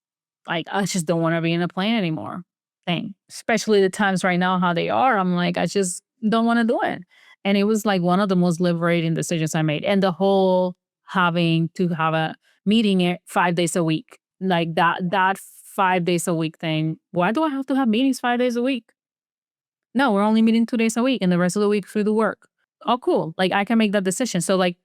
like, I just don't want to be in a plane anymore thing, especially the times right now, how they are. I'm like, I just don't want to do it. And it was like one of the most liberating decisions I made. And the whole having to have a meeting 5 days a week, like that 5 days a week thing. Why do I have to have meetings 5 days a week? No, we're only meeting 2 days a week and the rest of the week through the work. Oh, cool. Like I can make that decision. So like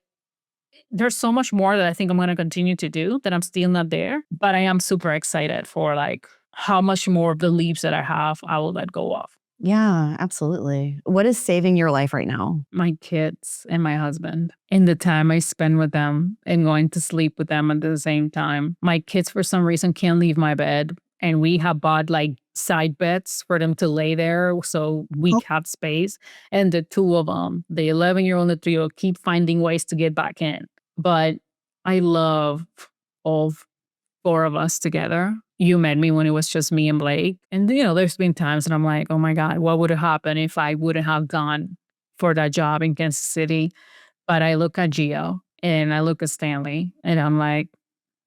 there's so much more that I think I'm going to continue to do that I'm still not there, but I am super excited for like how much more of the leaves that I have I will let go of. Yeah, absolutely. What is saving your life right now? My kids and my husband and the time I spend with them and going to sleep with them at the same time. My kids, for some reason, can't leave my bed. And we have bought like side beds for them to lay there so we have space. And the two of them, the 11-year-old and the 3-year-old, keep finding ways to get back in. But I love all 4 of us together. You met me when it was just me and Blake. And, there's been times that I'm like, oh my God, what would have happened if I wouldn't have gone for that job in Kansas City? But I look at Gio and I look at Stanley and I'm like,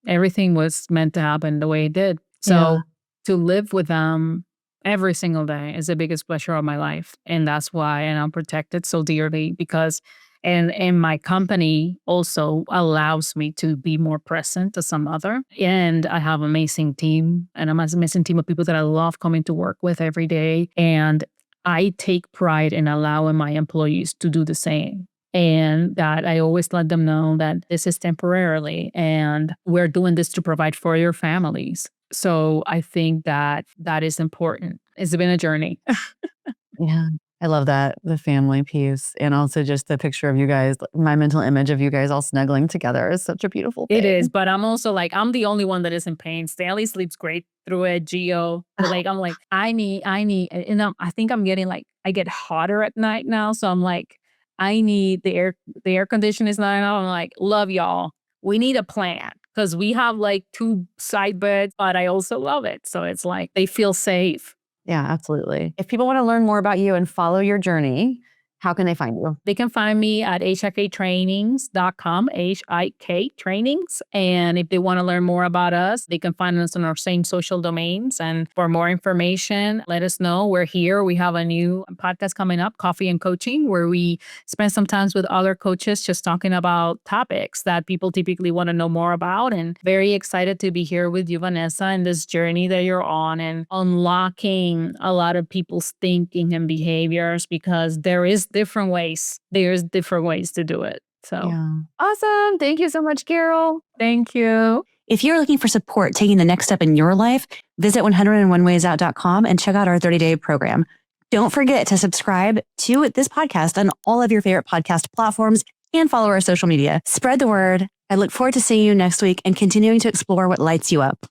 everything was meant to happen the way it did. Yeah. So to live with them every single day is the biggest pleasure of my life. And that's why and I'm protected so dearly because and my company also allows me to be more present to some other. And I have an amazing team and I'm an amazing team of people that I love coming to work with every day. And I take pride in allowing my employees to do the same. And that I always let them know that this is temporarily and we're doing this to provide for your families. So I think that that is important. It's been a journey. Yeah. I love that. The family piece. And also just the picture of you guys, my mental image of you guys all snuggling together is such a beautiful thing. It is, but I'm also like, I'm the only one that is in pain. Stanley sleeps great through it. Gio, like, I'm like, I need, and I think I'm getting like, I get hotter at night now. So I'm like, I need the air conditioning is not enough. I'm like, love y'all. We need a plan because we have like 2 side beds, but I also love it. So it's like, they feel safe. Yeah, absolutely. If people want to learn more about you and follow your journey, how can they find you? They can find me at hiktrainings.com, HIK trainings. And if they want to learn more about us, they can find us on our same social domains. And for more information, let us know. We're here. We have a new podcast coming up, Coffee and Coaching, where we spend some time with other coaches just talking about topics that people typically want to know more about. And very excited to be here with you, Vanessa, in this journey that you're on and unlocking a lot of people's thinking and behaviors because there's different ways to do it. So Yeah. Awesome. Thank you so much, Karol. thank you. If you're looking for support taking the next step in your life, visit 101waysout.com and check out our 30-day program. Don't forget to subscribe to this podcast on all of your favorite podcast platforms and follow our social media. Spread the word. I look forward to seeing you next week and continuing to explore what lights you up.